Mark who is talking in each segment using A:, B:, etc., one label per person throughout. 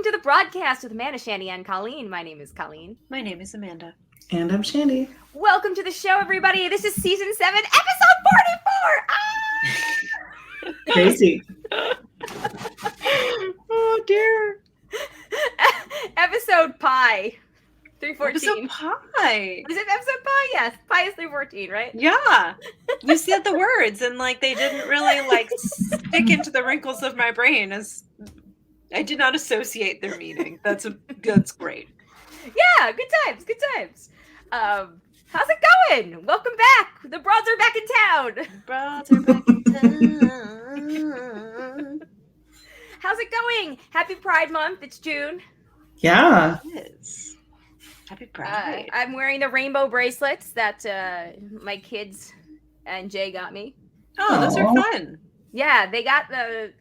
A: to the broadcast with Amanda, Shandy, and Colleen. My name is Colleen.
B: My name is Amanda.
C: And I'm Shandy.
A: Welcome to the show, everybody. This is season 7, episode 44.
C: Crazy.
B: Oh, dear.
A: Episode Pi. 314.
B: Episode Pi.
A: Is it episode Pi? Yes. Pi is 314, right?
B: Yeah. You said the words and they didn't really stick into the wrinkles of my brain as I did not associate their meaning. That's great.
A: Yeah, good times. How's it going? Welcome back. The broads are back in town.
B: Broads are back in town.
A: How's it going? Happy Pride Month. It's June.
C: Yeah.
B: It is. Happy Pride.
A: I'm wearing the rainbow bracelets that my kids and Jay got me.
B: Oh, those are fun.
A: Yeah, they got I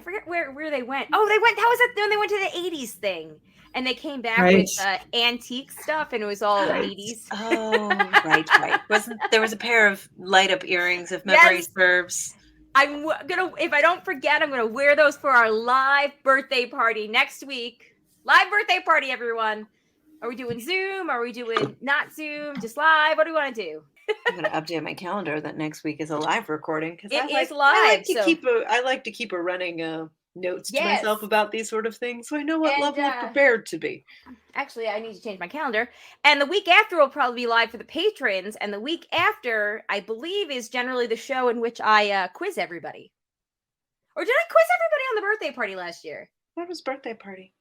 A: forget where they went. Oh, that was when they went to the 80s thing. And they came back with antique stuff, and it was all 80s.
B: Oh, right. There was a pair of light-up earrings, if memory serves.
A: I'm gonna, if I don't forget, I'm gonna wear those for our live birthday party next week. Live birthday party, everyone. Are we doing Zoom? Are we doing not Zoom? Just live? What do we want to do?
B: I'm going to update my calendar that next week is a live recording.
A: It is live.
B: I like to keep a running notes to myself about these sort of things, so I know what level of prepared to be.
A: Actually, I need to change my calendar. And the week after will probably be live for the patrons. And the week after, I believe, is generally the show in which I quiz everybody. Or did I quiz everybody on the birthday party last year?
B: That was birthday party.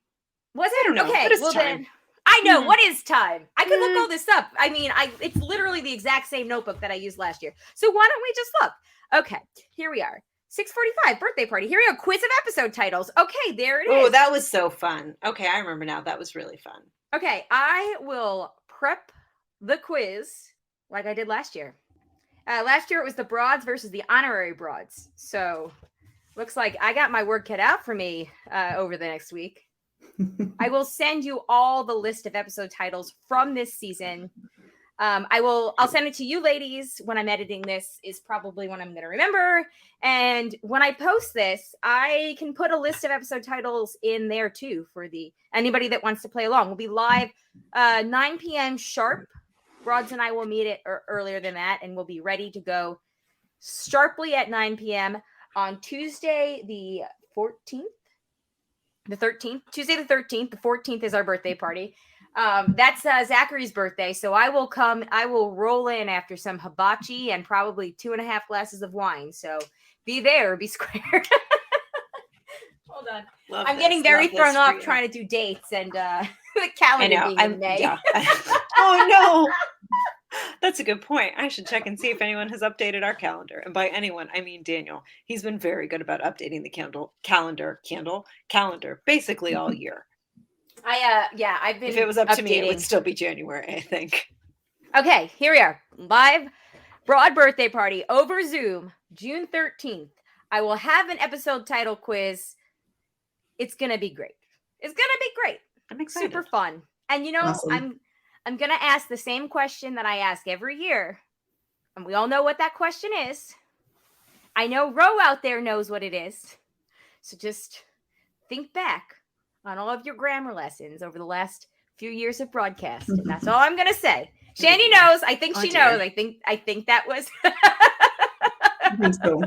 A: Was it?
B: I don't know.
A: Okay,
B: what is
A: well
B: time?
A: Then. I know. What is time? I could look all this up. I mean, it's literally the exact same notebook that I used last year. So why don't we just look? Okay, here we are. 6:45 birthday party. Here we go. Quiz of episode titles. Okay, there it is.
B: Oh, that was so fun. Okay, I remember now. That was really fun.
A: Okay, I will prep the quiz like I did last year. Last year it was the broads versus the honorary broads. So looks like I got my work cut out for me over the next week. I will send you all the list of episode titles from this season. I'll send it to you ladies when I'm editing this is probably when I'm going to remember. And when I post this, I can put a list of episode titles in there too for anybody that wants to play along. We'll be live 9 p.m. sharp. Broads and I will meet it earlier than that, and we'll be ready to go sharply at 9 p.m. on Tuesday the 14th. The 13th, Tuesday the 13th. The 14th is our birthday party. That's Zachary's birthday. So I will roll in after some hibachi and probably 2.5 glasses of wine. So be there, be square. Hold on. I'm getting very thrown off trying to do dates and the calendar being in May.
B: Yeah. Oh, no. That's a good point. I should check and see if anyone has updated our calendar. And by anyone, I mean Daniel. He's been very good about updating the calendar basically all year.
A: I've been.
B: If it was up to me, it would still be January, I think.
A: Okay, here we are. Live broad birthday party over Zoom, June 13th. I will have an episode title quiz. It's gonna be great.
B: I'm excited.
A: Super fun. And
C: awesome.
A: I'm gonna ask the same question that I ask every year. And we all know what that question is. I know Ro out there knows what it is. So just think back on all of your grammar lessons over the last few years of broadcast. And that's all I'm gonna say. Shandy knows. I think she knows. I think that was
C: I think so.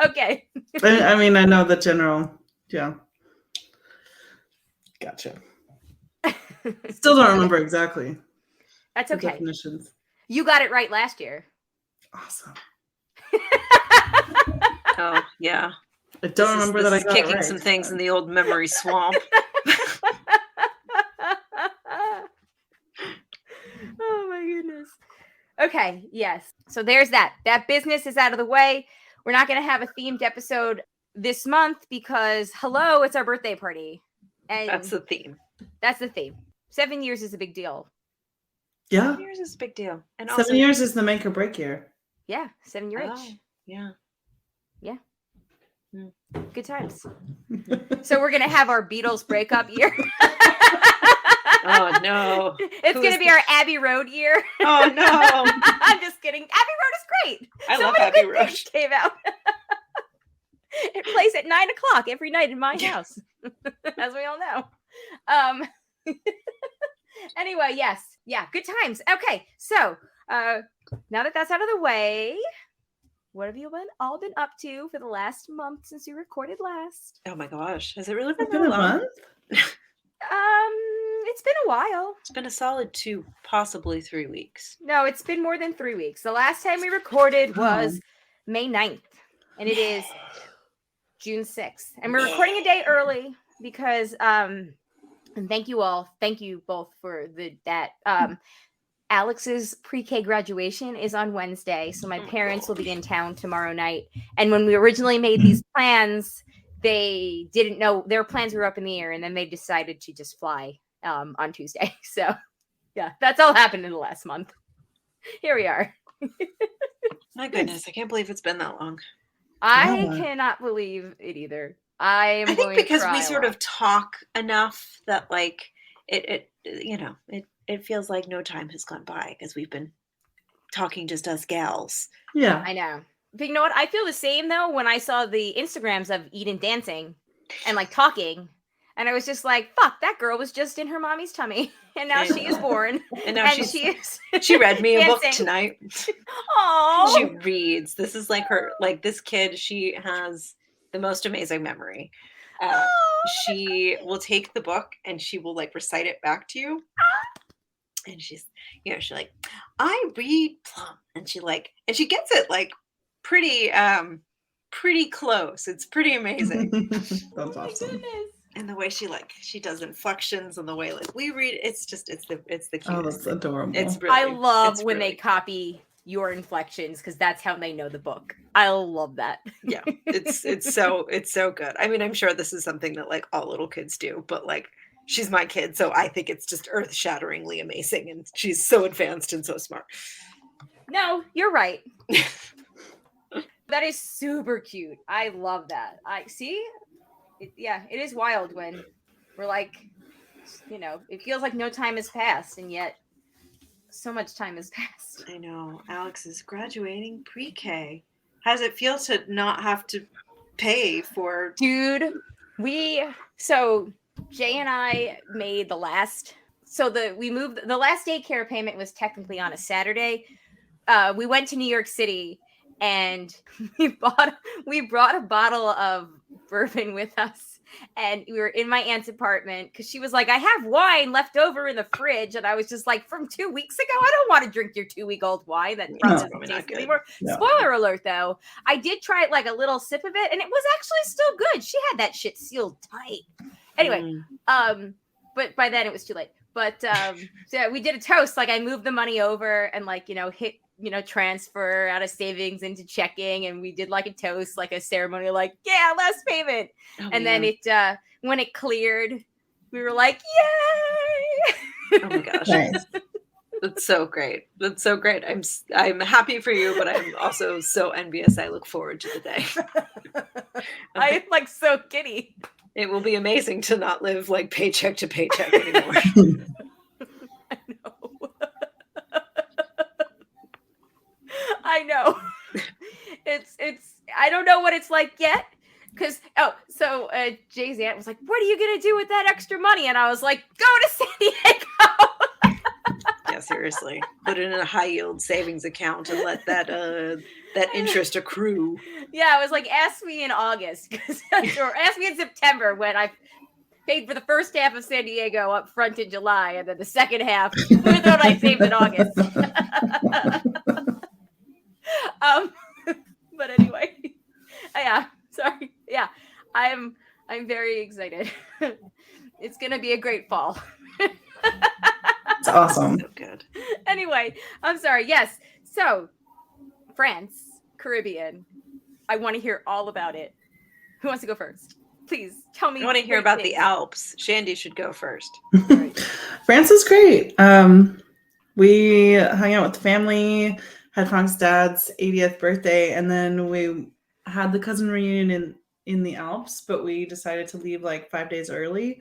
A: okay.
C: I mean, I know the general. Yeah. Gotcha. Still don't remember exactly.
A: That's
C: the
A: okay.
C: Definitions.
A: You got it right last year.
C: Awesome.
B: Oh, yeah.
C: I don't remember that I got
B: kicking
C: it right.
B: some things in the old memory swamp.
A: Oh my goodness. Okay, yes. So there's that. That business is out of the way. We're not going to have a themed episode this month because, hello, it's our birthday party. And
B: That's the theme.
A: 7 years is a big deal.
C: Yeah.
B: 7 years is a big deal. And
C: 7 years is the make or break year.
A: Yeah, 7 year
B: Oh,
A: itch.
B: yeah.
A: Yeah. Good times. So we're going to have our Beatles breakup year.
B: Oh, no.
A: It's going to be our Abbey Road year.
B: Oh, no.
A: I'm just kidding. Abbey Road is great.
B: I love
A: many
B: Abbey
A: good
B: Road.
A: things came out. It plays at 9:00 every night in my house, as we all know. um anyway, yes. Yeah, good times. Okay. So, now that that's out of the way, what have you all been up to for the last month since we recorded last?
B: Oh my gosh, has it really
C: It's
B: been
C: been
B: that
C: a
B: long?
C: month.
A: It's been a while.
B: It's been a solid 2, possibly 3 weeks.
A: No, it's been more than 3 weeks. The last time we recorded was
C: Wow.
A: May 9th, and it is June 6th. And we're recording a day early because and thank you both for that. Alex's pre-K graduation is on Wednesday, so my parents will be in town tomorrow night. And when we originally made these plans, they didn't know, their plans were up in the air, and then they decided to just fly on Tuesday. So yeah, that's all happened in the last month. Here we are.
B: My goodness, I can't believe it's been that long.
A: I
C: Yeah.
A: cannot believe it either. I
B: think
A: going
B: because
A: to cry
B: we
A: a
B: sort
A: lot.
B: of talk enough that like it feels like no time has gone by because we've been talking just us gals.
C: Yeah.
A: I know. But you know what? I feel the same though when I saw the Instagrams of Eden dancing and like talking. And I was just like, fuck, that girl was just in her mommy's tummy. And now she is born.
B: And now
A: And
B: she
A: is
B: she read me a book
A: dancing.
B: tonight.
A: Aww.
B: She reads. This is like her, like this kid, she has the most amazing memory. She will take the book and she will like recite it back to you. And she's, she's like, I read plum. And she gets it like pretty close. It's pretty amazing.
C: That's
A: Oh my
C: awesome.
A: goodness.
B: And the way she does inflections and the way like we read, it's the cutest.
C: Oh, that's adorable.
B: It's really,
A: I love
B: it's
A: when
B: really
A: they copy your inflections because that's how they know the book. I love that.
B: yeah, it's so good. I mean, I'm sure this is something that like all little kids do, but like she's my kid, so I think it's just earth-shatteringly amazing, and she's so advanced and so smart.
A: No, you're right. That is super cute. I love that. I see. It is wild when we're like, it feels like no time has passed, and yet so much time has passed.
B: I know. Alex is graduating pre-K. How does it feel to not have to pay for?
A: Dude, so Jay and I made the last. So we moved. The last daycare payment was technically on a Saturday. We went to New York City and we brought a bottle of bourbon with us, and we were in my aunt's apartment because she was like, I have wine left over in the fridge, and I was just like, from 2 weeks ago, I don't want to drink your 2-week-old wine that probably
B: probably
A: doesn't
B: not
A: taste
B: good.
A: anymore.
C: No.
A: Spoiler alert though, I did try like a little sip of it and it was actually still good. She had that shit sealed tight. Anyway, but by then it was too late. But so yeah, we did a toast. Like I moved the money over and like, hit, transfer out of savings into checking. And we did like a toast, like a ceremony, like, yeah, last payment. And then it, when it cleared, we were like, yay.
B: Oh my gosh.
C: Nice.
B: That's so great. That's so great. I'm happy for you, but I'm also so envious. I look forward to the day.
A: I am like so giddy.
B: It will be amazing to not live like paycheck to paycheck anymore.
A: I know. I know. It's I don't know what it's like yet. Because Jay's aunt was like, what are you gonna do with that extra money? And I was like, go to San Diego.
B: Yeah, seriously. Put it in a high yield savings account and let that interest accrue.
A: Yeah, I was like, ask me in August or ask me in September when I paid for the first half of San Diego up front in July, and then the second half with what I saved in August. But anyway, yeah, sorry. Yeah, I'm very excited. It's gonna be a great fall.
C: It's awesome.
B: So good.
A: Anyway, I'm sorry. Yes. So, France, Caribbean. I want to hear all about it. Who wants to go first? Please tell me.
B: I want to hear
A: great
B: about the
A: things.
B: Alps. Shandy should go first.
C: France was great. We hung out with the family, had Frank's dad's 80th birthday, and then we had the cousin reunion in the Alps, but we decided to leave like 5 days early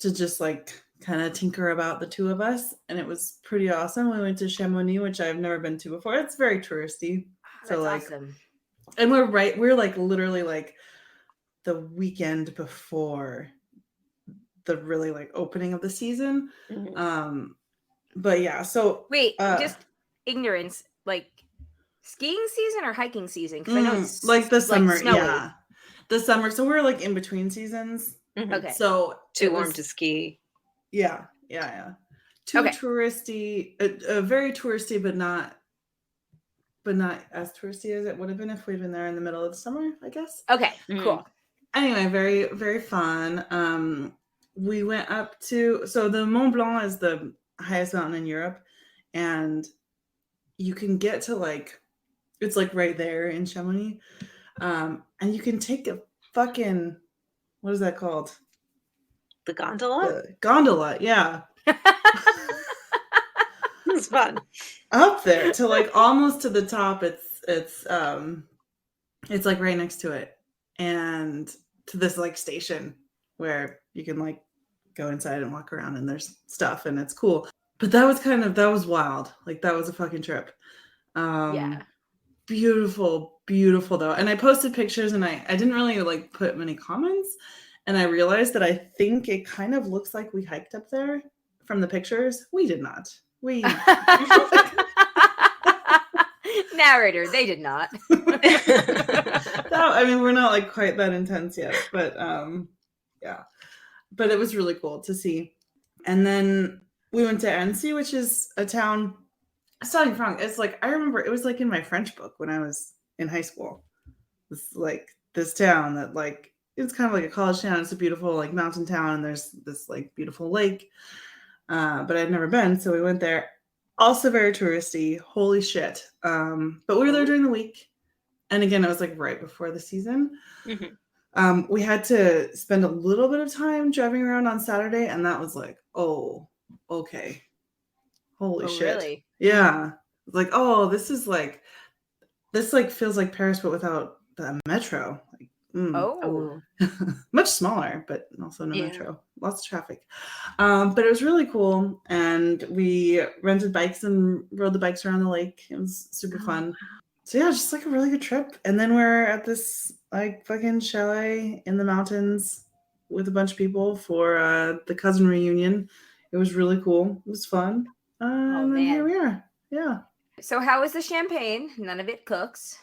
C: to just like kind of tinker about the two of us, and it was pretty awesome. We went to Chamonix, which I've never been to before. It's very touristy.
A: That's
C: like
A: awesome.
C: And we're like literally like the weekend before the really like opening of the season.
B: Mhm.
C: But yeah, so
A: Wait, just ignorance. Like skiing season or hiking season? Because I know it's
C: like the
A: like
C: summer,
A: snowy.
C: yeah, the summer. So we're like in between seasons.
B: Mhm.
A: Okay.
C: So
B: Too
C: it
B: warm
C: was,
B: to ski.
C: yeah. Too
A: Okay.
C: touristy, very touristy, but not as touristy as it would have been if we'd been there in the middle of the summer, I guess.
A: Okay.
B: Mhm.
A: Cool.
C: Anyway, very, very fun. We went up to, so the Mont Blanc is the highest mountain in Europe, and you can get to like, it's like right there in Chamonix. And you can take a fucking, what is that called?
B: The gondola?
C: The gondola, yeah.
B: It's fun.
C: Up there to like almost to the top. It's like right next to it. And to this like station where you can like go inside and walk around and there's stuff and it's cool. But that was wild. Like that was a fucking trip.
A: Yeah.
C: Beautiful though. And I posted pictures and I didn't really like put many comments, and I realized that I think it kind of looks like we hiked up there from the pictures. We did not. We
A: Narrator, they did not.
C: I mean, we're not like quite that intense yet, but yeah. But it was really cool to see. And then we went to Annecy, which is a town. Studying Franc, it's like, I remember it was like in my French book when I was in high school. It's like this town that like, it's kind of like a college town. It's a beautiful like mountain town, and there's this like beautiful lake. But I'd never been, so we went there. Also very touristy. Holy shit. But we were there during the week. And again, it was like right before the season.
B: Mhm.
C: We had to spend a little bit of time driving around on Saturday, and that was like, oh, okay. Holy shit.
A: Really?
C: Yeah. Like, oh, this like feels like Paris, but without the metro. Like,
A: Oh.
C: much smaller, but also no
B: Yeah.
C: metro. Lots of traffic. But it was really cool. And we rented bikes and rode the bikes around the lake. It was super fun. So yeah, just like a really good trip. And then we're at this like fucking chalet in the mountains with a bunch of people for the cousin reunion. It was really cool. It was fun. And then here
A: man.
C: we are. Yeah.
A: So how was the champagne? None of it cooks.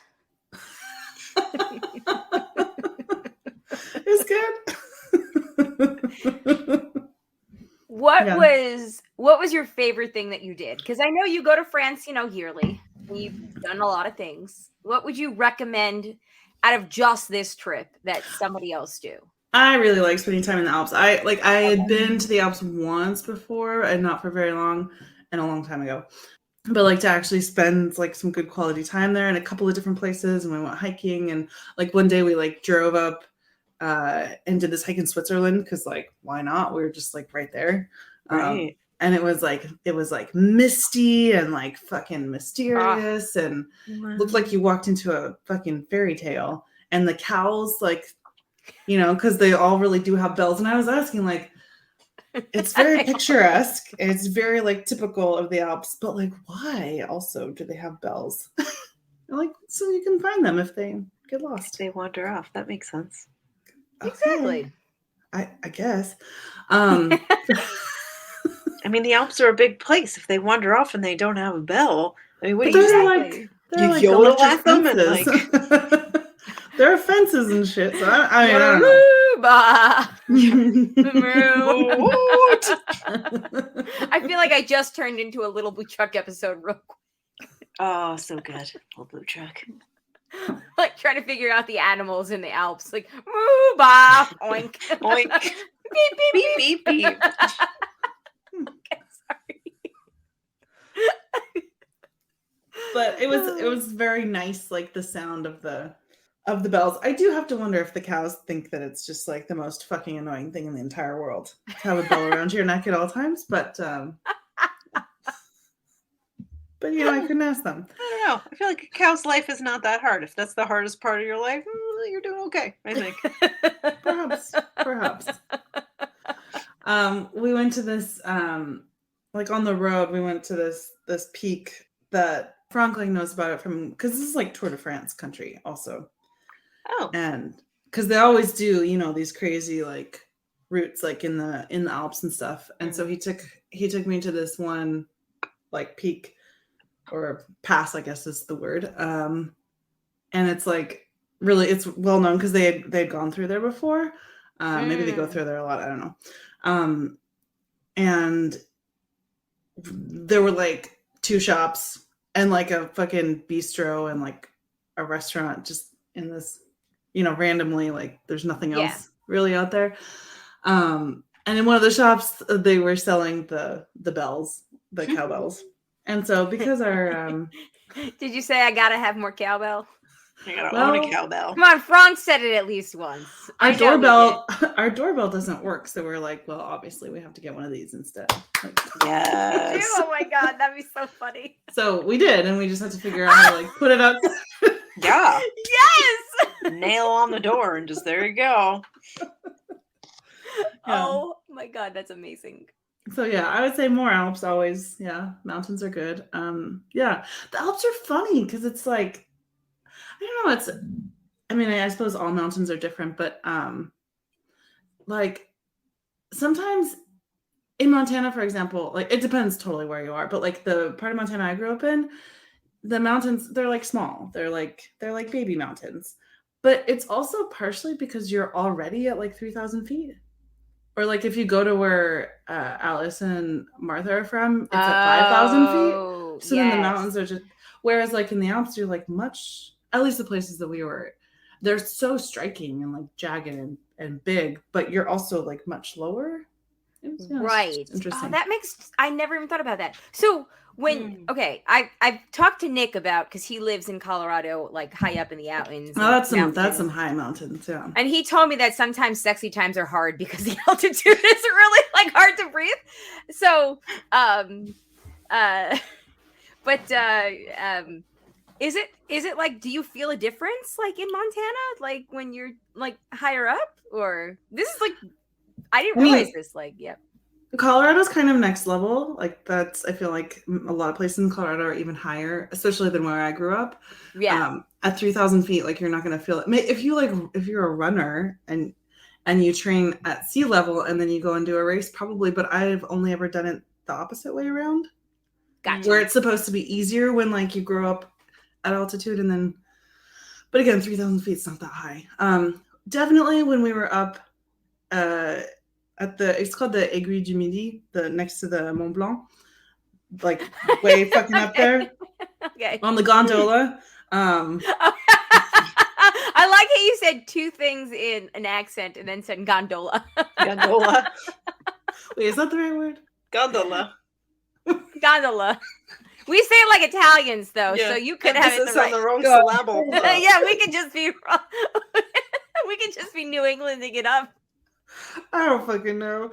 C: It's good.
A: What
C: Yeah.
A: was your favorite thing that you did? Because I know you go to France, yearly. And you've done a lot of things. What would you recommend out of just this trip that somebody else do?
C: I really like spending time in the Alps. I had been to the Alps once before, and not for very long, and a long time ago. But like to actually spend like some good quality time there in a couple of different places, and we went hiking, and like one day we like drove up and did this hike in Switzerland because like why not? We were just like right there.
B: Right.
C: And it was like misty and like fucking mysterious and looked like you walked into a fucking fairy tale. And the cows, like, because they all really do have bells. And I was asking, like, it's very picturesque. It's very like typical of the Alps, but like, why also do they have bells? Like, so you can find them if they get lost.
B: They wander off. That makes sense.
A: Exactly.
C: I guess.
B: I mean, the Alps are a big place. If they wander off and they don't have a bell, I mean, what
C: But
B: do you
C: they're
B: say?
C: they're
B: You yodel
C: electric
B: at them and,
C: fences. There are fences and shit. So I don't know.
B: What?
A: I feel like I just turned into a Little Blue Truck episode real quick.
B: Oh, so good. Little blue truck.
A: Like trying to figure out the animals in the Alps. Like, moo, ba, oink.
B: Oink.
A: Beep, beep, beep.
B: Beep, beep, beep.
A: Okay, sorry.
C: But it was very nice, like the sound of the bells. I do have to wonder if the cows think that it's just like the most fucking annoying thing in the entire world to have a bell around your neck at all times. But I couldn't ask them.
B: I don't know. I feel like a cow's life is not that hard. If that's the hardest part of your life, you're doing okay, I think.
C: Perhaps. We went to this like on the road. We went to this peak that Franklin knows about it from, because this is like Tour de France country also.
B: Oh.
C: And because they always do, these crazy like routes like in the Alps and stuff. And so he took me to this one like peak or pass, I guess is the word. And it's like really, it's well known because they'd gone through there before. Maybe they go through there a lot. I don't know. And there were like 2 shops and like a fucking bistro and like a restaurant just in this, randomly, like there's nothing else really out there. And in one of the shops, they were selling the bells, the cowbells. And so because our
A: Did you say I gotta have more cowbell?
B: I gotta own a cowbell.
A: Come on, Franck said it at least once.
C: our doorbell doesn't work, so we're like, well, obviously we have to get one of these instead. Like,
B: Yes.
A: Oh my god, that'd be so funny.
C: so we did, and we just had to figure out how to like put it up.
B: Yeah.
A: Yes.
B: Nail on the door and just there you go.
A: Oh my god, that's amazing.
C: So yeah, I would say more Alps always. Yeah, mountains are good. Yeah, the Alps are funny because it's like, I don't know. I suppose all mountains are different, but like sometimes in Montana, for example, like it depends totally where you are, but like the part of Montana I grew up in, the mountains, they're like small. They're like baby mountains, but it's also partially because you're already at like 3,000 feet. Or like if you go to where Alice and Martha are from, it's at 5,000 feet. So then the mountains are just, whereas like in the Alps, you're like much, at least the places that we were, they're so striking and like jagged and big, but you're also like much lower.
A: Right.
C: Interesting.
A: I never even thought about that. So okay, I've talked to Nick about, because he lives in Colorado, like high up in the mountains.
C: Oh, that's some high mountains, yeah.
A: And he told me that sometimes sexy times are hard because the altitude is really like hard to breathe. So, is it like, do you feel a difference like in Montana, like when you're like higher up, or this is like, I didn't realize this, like,
C: Colorado's kind of next level. Like I feel like a lot of places in Colorado are even higher, especially than where I grew up.
A: Yeah.
C: At 3,000 feet, like you're not going to feel it. If you're a runner and you train at sea level and then you go and do a race, probably, but I've only ever done it the opposite way around.
A: Gotcha.
C: Where it's supposed to be easier when like you grow up at altitude and then, but again, 3,000 feet is not that high. Definitely when we were up, it's called the Aiguille du Midi, the next to the Mont Blanc, like way fucking up there.
A: Okay.
C: On the gondola.
A: I like how you said 2 things in an accent and then said gondola.
B: Gondola.
C: Wait, is that the right word?
B: Gondola.
A: Gondola. We say it like Italians though, so you could have it
B: on the wrong syllable.
A: Yeah, we could just be wrong. We could just be New Englanding it up.
C: I don't fucking know.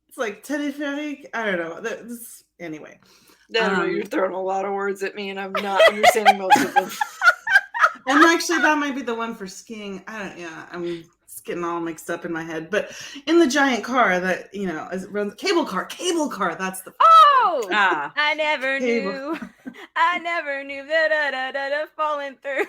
C: It's like téléphérique. I don't know. Anyway.
B: No, you're throwing a lot of words at me, and I'm not understanding most of them.
C: And actually, that might be the one for skiing. I'm just getting all mixed up in my head. But in the giant car that runs cable car. That's the.
A: Oh,
B: Ah.
A: I never knew. I never knew that falling through.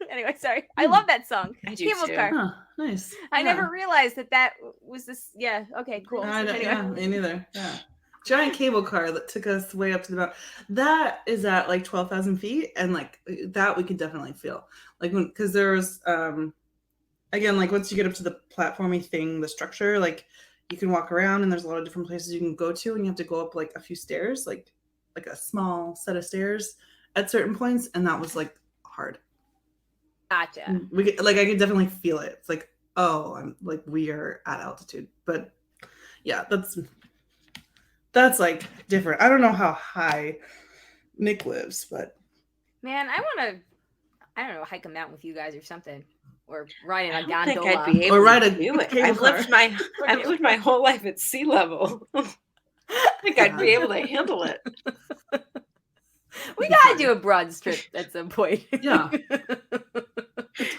A: Anyway, sorry. I love that song.
B: I do
A: Cable
B: too.
A: car.
C: Huh, nice.
A: I never realized that was this. Yeah. Okay. Cool.
C: Yeah, me neither. Yeah. Giant cable car that took us way up to the mountain. That is at like 12,000 feet, and like that we could definitely feel. Like because there's again, like once you get up to the platformy thing, the structure, like you can walk around and there's a lot of different places you can go to, and you have to go up like a few stairs, like a small set of stairs at certain points, and that was like hard.
A: Gotcha.
C: I could definitely feel it. It's like, oh, I'm like we are at altitude, but yeah, that's like different. I don't know how high Nick lives, but
A: man, I want to, I don't know, hike a mountain with you guys or something, or ride in a gondola.
B: I don't think I'd be able to do it. I've lived my whole life at sea level. I think I'd be able to handle it.
A: We gotta do a broad strip at some point.
C: Yeah.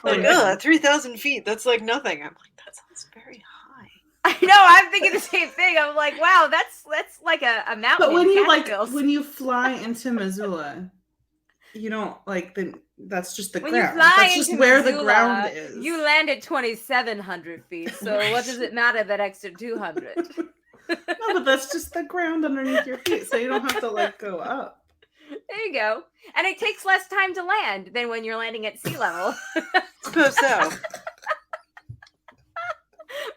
B: Like, 3,000 feet. That's like nothing. I'm like, that sounds very high.
A: I know. I'm thinking the same thing. I'm like, wow, that's like a mountain.
C: But
A: when you
C: fly into Missoula, you don't like that's just the
A: When you
C: ground.
A: fly
C: That's just
A: into
C: where the
A: Missoula,
C: ground is.
A: you land at 2,700 feet. So what does it matter that extra 200?
C: No, but that's just the ground underneath your feet, so you don't have to like go up.
A: There you go. And it takes less time to land than when you're landing at sea level.
B: Suppose so.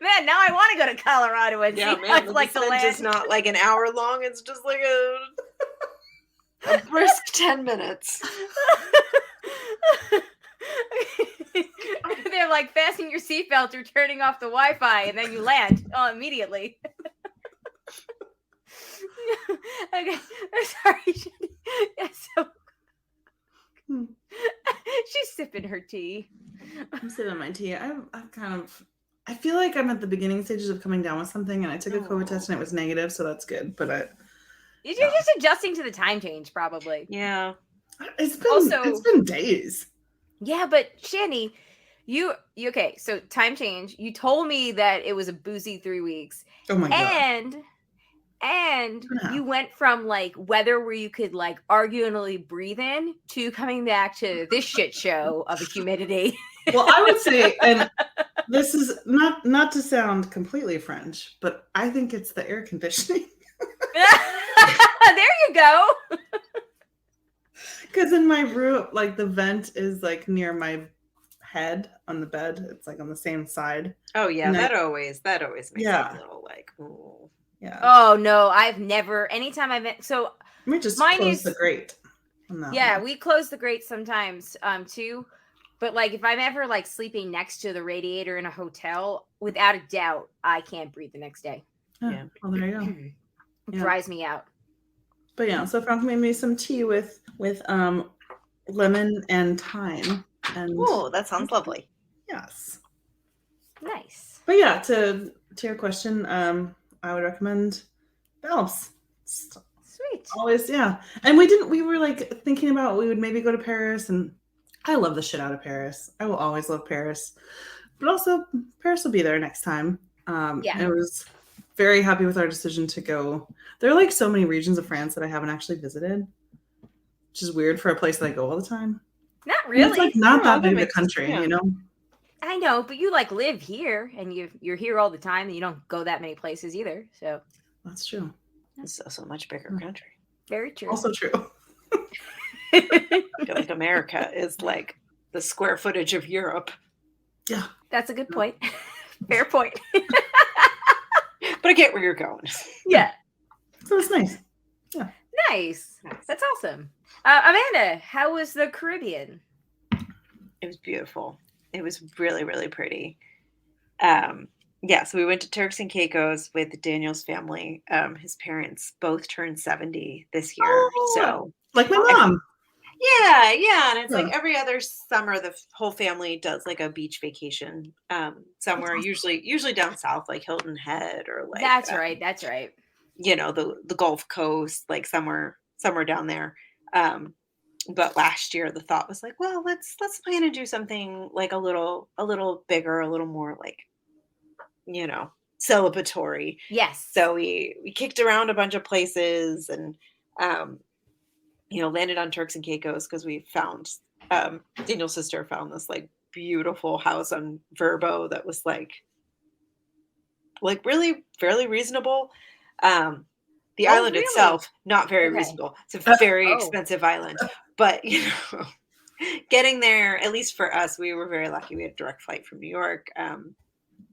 A: Man, now I want to go to Colorado and
B: Yeah,
A: see
B: man,
A: how
B: the
A: it's like to
B: descent
A: land.
B: is not like an hour long. It's just like a brisk 10 minutes.
A: They're like, fasten your seatbelt or turning off the Wi-Fi, and then you land immediately. Okay, I'm sorry. Yeah, so
C: Hmm.
A: she's sipping her tea.
C: I'm sipping my tea. I feel like I'm at the beginning stages of coming down with something, and I took a COVID test and it was negative, so that's good. But
A: You're just adjusting to the time change, probably.
B: Yeah.
C: it's been days.
A: Yeah, but Shanny, you okay? So time change. You told me that it was a boozy 3 weeks,
C: Oh my god!
A: and
C: Yeah.
A: you went from like weather where you could like arguably breathe in to coming back to this shit show of a humidity.
C: Well, I would say, and this is not to sound completely French, but I think it's the air conditioning.
A: There you go.
C: Because in my room, like the vent is like near my head on the bed. It's like on the same side.
B: Oh yeah,
C: And
B: that always makes
C: Yeah.
B: it a little like, ooh.
C: Yeah.
A: Oh no, I've never. Anytime I've been so.
C: We just
A: Mine
C: close
A: is-
C: the grate. on that
A: Yeah,
C: one.
A: we close the grate sometimes too. But like if I'm ever like sleeping next to the radiator in a hotel, without a doubt, I can't breathe the next day.
B: Yeah.
C: Well, there you go.
A: It
C: Yeah.
A: dries me out.
C: But yeah, so Frank made me some tea with lemon and thyme. And
B: Oh, that sounds lovely.
C: yes.
A: Nice.
C: But yeah, to your question, I would recommend the Alps. It's
A: Sweet.
C: always, yeah. And we were like thinking about we would maybe go to Paris, and I love the shit out of Paris. I will always love Paris. But also Paris will be there next time.
A: Yeah.
C: I was very happy with our decision to go. There are like so many regions of France that I haven't actually visited, which is weird for a place that I go all the time.
A: Not
C: And
A: really.
C: it's like not
B: No,
C: that
B: that
C: big of a
B: makes-
C: country,
B: yeah.
C: you know?
A: I know, but you like live here and you're here all the time and you don't go that many places either. So
C: That's true.
B: It's also a much bigger
C: Hmm.
B: country.
A: very true.
C: Also true.
B: I feel like America is like the square footage of Europe.
C: Yeah.
A: That's a good point. Fair point.
B: But I get where you're going.
A: Yeah.
C: So it's nice.
A: Nice. That's awesome. Amanda, how was the Caribbean?
B: It was beautiful. It was really, really pretty. Yeah, so we went to Turks and Caicos with Daniel's family. His parents both turned 70 this year.
C: Oh.
B: So
C: Like my mom.
B: yeah. And it's
C: Yeah.
B: like every other summer the whole family does like a beach vacation somewhere,
C: That's
B: usually down south, like Hilton Head or like
A: That's right. That's right.
B: you know, the Gulf Coast, like somewhere down there. But last year the thought was like, well, let's plan to do something like a little bigger, a little more like, you know, celebratory.
A: Yes.
B: So we kicked around a bunch of places and you know, landed on Turks and Caicos because we found Daniel's sister found this like beautiful house on Verbo that was like really fairly reasonable. The
A: Oh,
B: island
A: really?
B: itself, not very
A: Okay.
B: reasonable. It's a very
A: Oh.
B: expensive island. But you know, getting there, at least for us, we were very lucky. We had a direct flight from New York.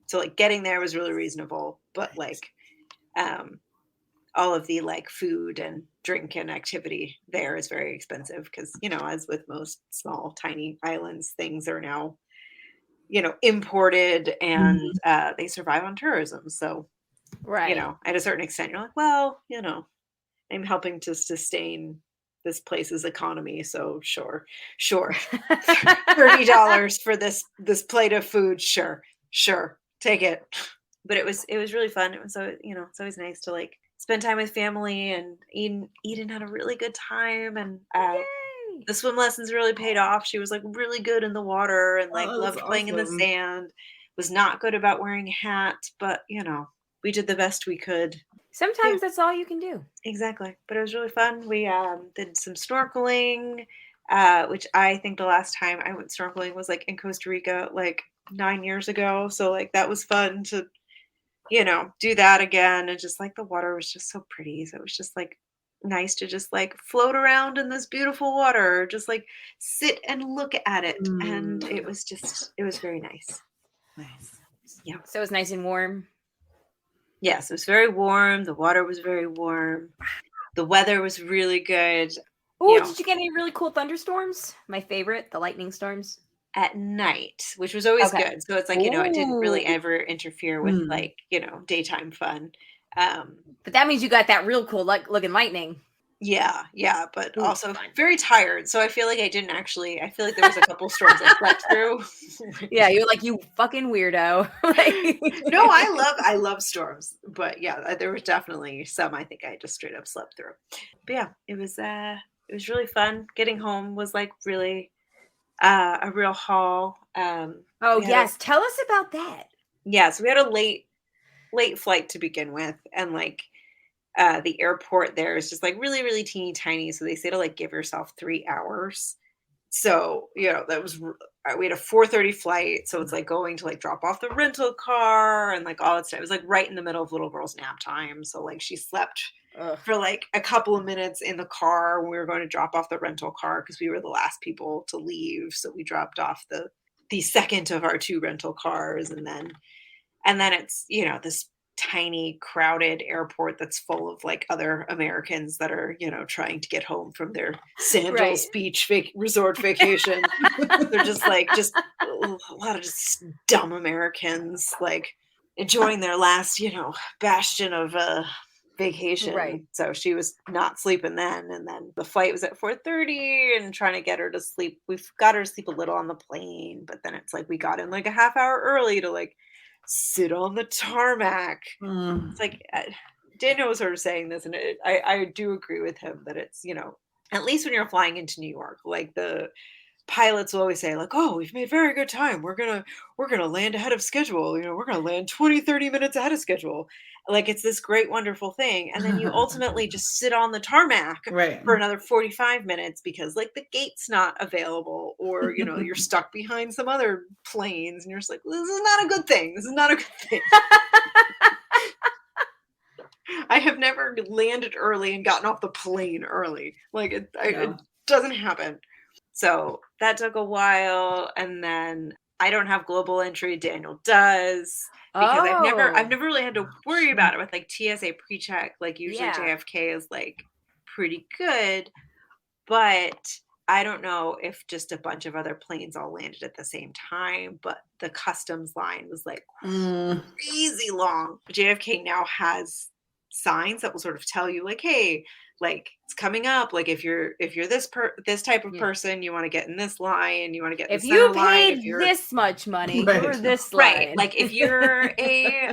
B: So like getting there was really reasonable, but like all of the like food and drink and activity there is very expensive because, you know, as with most small, tiny islands, things are now, you know, imported and they survive on tourism. So,
A: right.
B: you know, at a certain extent, you're like, well, you know, I'm helping to sustain this place's economy. So sure. $30 for this plate of food. Sure. Take it. But it was really fun. It was so, you know, it's always nice to like spend time with family, and Eden had a really good time, and
A: Yay.
B: the swim lessons really paid off. She was like really good in the water and like
C: Oh, that's
B: loved playing in the
C: awesome.
B: sand. Was not good about wearing a hat, but you know, we did the best we could.
A: Sometimes that's all you can do.
B: Exactly. But it was really fun. We did some snorkeling. which I think the last time I went snorkeling was like in Costa Rica, like 9 years ago. So like that was fun to, do that again. And just like the water was just so pretty. So it was just like nice to just like float around in this beautiful water, just like sit and look at it. And it was very nice.
C: Nice.
B: Yeah.
A: So it was nice and warm.
B: Yes, it was very warm. The water was very warm. The weather was really good.
A: Oh,
B: Yeah.
A: did you get any really cool thunderstorms? My favorite, the lightning storms.
B: At night, which was always
A: Okay.
B: good. So it's like, it didn't really
A: Ooh.
B: ever interfere with
C: Mm.
B: like, daytime fun.
A: But that means you got that real cool looking lightning.
B: Yeah, but
A: Ooh,
B: also
A: fun.
B: very tired. So I feel like I feel like there was a couple storms I slept through.
A: Yeah, you're like, you fucking weirdo.
B: No, I love storms, but yeah, there was definitely some I think I just straight up slept through. But yeah, it was really fun. Getting home was like really a real haul.
A: Oh,
B: we had
A: yes. Tell us about that.
B: so we had a late flight to begin with, and like the airport there is just like really, really teeny tiny. So they say to like give yourself 3 hours. So, that was, we had a 4:30 flight. So it's like going to like drop off the rental car and like all that stuff. It was like right in the middle of little girl's nap time. So like she slept
A: Ugh.
B: for like a couple of minutes in the car when we were going to drop off the rental car because we were the last people to leave. So we dropped off the second of our 2 rental cars, and then it's, this tiny crowded airport that's full of like other Americans that are, trying to get home from their Sandals
A: Right.
B: Beach resort vacation. They're just a lot of just dumb Americans like enjoying their last, bastion of vacation.
A: Right.
B: So she was not sleeping then, and then the flight was at 4:30 and trying to get her to sleep. We've got her to sleep a little on the plane, but then it's like we got in like a half hour early to like sit on the tarmac. It's like Daniel was sort of saying this, and I do agree with him that it's, at least when you're flying into New York, like the pilots will always say like, oh, we've made very good time, we're gonna land ahead of schedule, we're gonna land 20-30 minutes ahead of schedule, like it's this great wonderful thing, and then you ultimately just sit on the tarmac
C: Right.
B: for another 45 minutes because like the gate's not available, or you're stuck behind some other planes, and you're just like, this is not a good thing, I have never landed early and gotten off the plane early, like it doesn't happen. So that took a while, and then I don't have global entry. Daniel does, because I've never really had to worry about it with like TSA pre-check. Like usually JFK is like pretty good, but I don't know if just a bunch of other planes all landed at the same time, but the customs line was like crazy long. JFK now has signs that will sort of tell you like, hey, like it's coming up, like if you're this type of person, you want to get in this line, you want to get in
A: If
B: the
A: you
B: center line,
A: paid
B: if you're
A: this much money,
C: Right.
A: you're this
B: right,
A: line.
B: like if you're a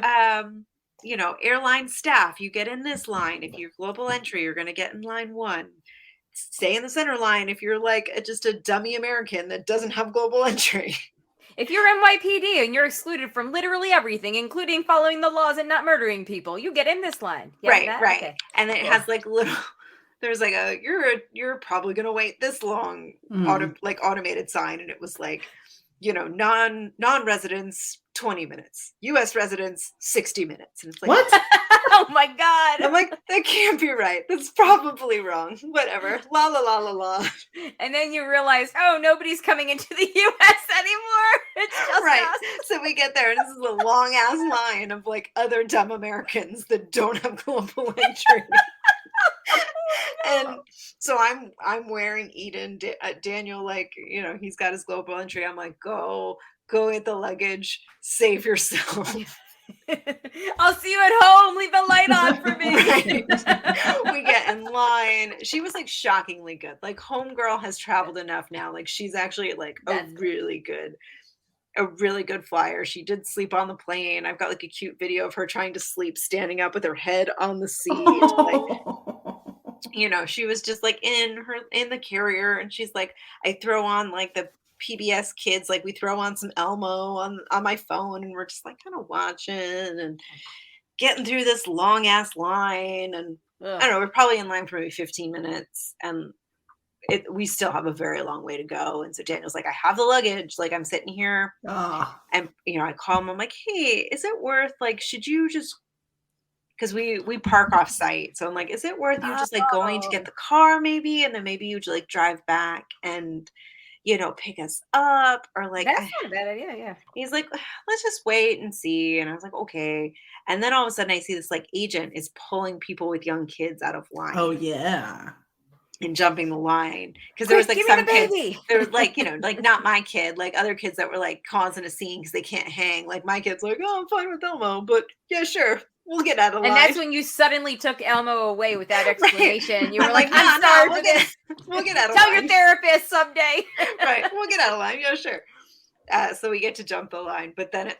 B: airline staff, you get in this line. If you're global entry, you're going to get in line 1. Stay in the center line if you're like just a dummy American that doesn't have global entry.
A: If you're NYPD and you're excluded from literally everything, including following the laws and not murdering people, you get in this line. Yeah,
B: right.
A: Okay.
B: And then it has like little, there's like you're probably gonna wait this long automated sign, and it was like, non-residents 20 minutes, US residents 60 minutes, and it's like,
C: What?
A: Oh my god.
B: I'm like, that can't be right, that's probably wrong, whatever, la la la la la.
A: And then you realize, oh, nobody's coming into the US anymore. It's just
B: right
A: us.
B: So we get there, and this is a long ass line of like other dumb Americans that don't have global entry. And so I'm wearing Eden, Daniel, like, he's got his global entry. I'm like, go get the luggage, save yourself.
A: I'll see you at home. Leave the light on for me.
B: Right. We get in line. She was like shockingly good. Like homegirl has traveled enough now. Like she's actually like a really good flyer. She did sleep on the plane. I've got like a cute video of her trying to sleep standing up with her head on the seat. Like, she was just like in the carrier, and she's like, I throw on like the PBS Kids, like we throw on some Elmo on my phone, and we're just like kind of watching and getting through this long ass line, and I don't know, we're probably in line for maybe 15 minutes, and we still have a very long way to go. And so Daniel's like, I have the luggage. Like, I'm sitting here,
C: Ah,
B: and I call him. I'm like, hey, is it worth, like, should you just, because we park off site. So I'm like, is it worth you just like going to get the car maybe, and then maybe you like drive back and pick us up, or like
A: That's not a bad idea. Yeah.
B: he's like, let's just wait and see. And I was like, okay. And then all of a sudden I see this like agent is pulling people with young kids out of line.
C: oh yeah.
B: And jumping the line, because there was like
A: Quick, give me
B: some
A: the
B: kids,
A: baby.
B: there was like like not my kid, like other kids that were like causing a scene because they can't hang. Like my kid's like, oh, I'm fine with Elmo, but yeah, sure, we'll get out of line.
A: And that's when you suddenly took Elmo away without explanation. You were
B: I'm
A: like,
B: like,
A: I'm
B: nah,
A: sorry
B: we'll
A: for
B: get-
A: this.
B: we'll get out of
A: Tell
B: line.
A: your therapist someday.
B: Right, we'll get out of line. Yeah, sure. So we get to jump the line, but then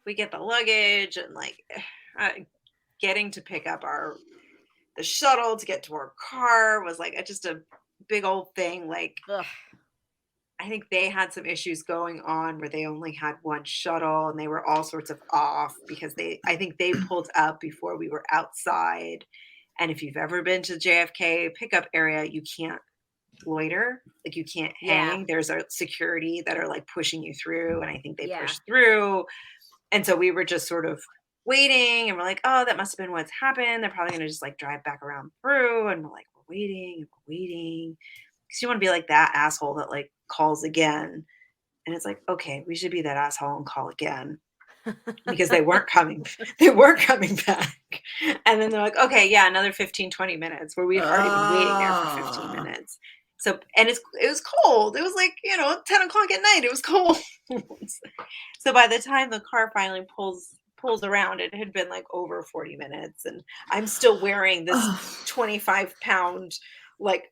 B: we get the luggage and like getting to pick up the shuttle to get to our car was like just a big old thing. Like,
A: Ugh.
B: I think they had some issues going on where they only had one shuttle and they were all sorts of off because I think they pulled up before we were outside. And if you've ever been to JFK pickup area, you can't loiter, like you can't hang.
A: Yeah.
B: There's a security that are like pushing you through, and I think they
A: Yeah.
B: pushed through. And so we were just sort of waiting, and we're like, oh, that must have been what's happened. They're probably gonna just like drive back around through, and we're like, we're waiting because you want to be like that asshole that like calls again. And it's like, okay, we should be that asshole and call again, because they weren't coming back. And then they're like, okay, yeah, another 15-20 minutes, where we had already been waiting there for 15 minutes. So, and it was cold. It was like 10 o'clock at night. It was cold. So by the time the car finally pulls around, it had been like over 40 minutes, and I'm still wearing this 25-pound like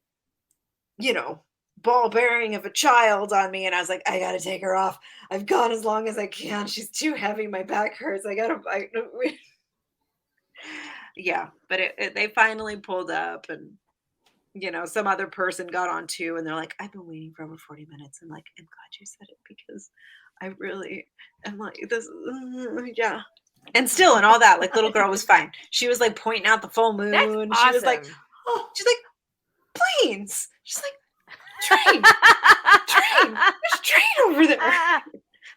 B: ball bearing of a child on me, and I was like, I gotta take her off. I've gone as long as I can. She's too heavy. My back hurts. Yeah, but they finally pulled up, and some other person got on too, and they're like, I've been waiting for over 40 minutes. I'm like, I'm glad you said it, because I really am like this. Yeah. And still, and all that, like, little girl was fine. She was like pointing out the full moon.
A: That's
B: She
A: awesome.
B: was like, oh, she's like, planes. She's like, train. There's a train over there.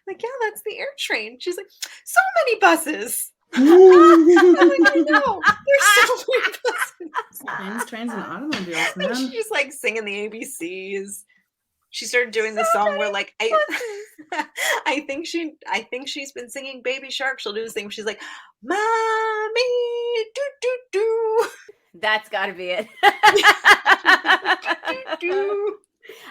B: Like, yeah, that's the air train. She's like, so many buses. I'm like, I know. There's so many buses.
C: Planes, trains, and automobiles,
B: And
C: man.
B: she's like singing the ABCs. She started doing the song where like I think she's been singing Baby Shark. She'll do this thing where she's like, mommy, do do do.
A: That's got to be it.
B: do.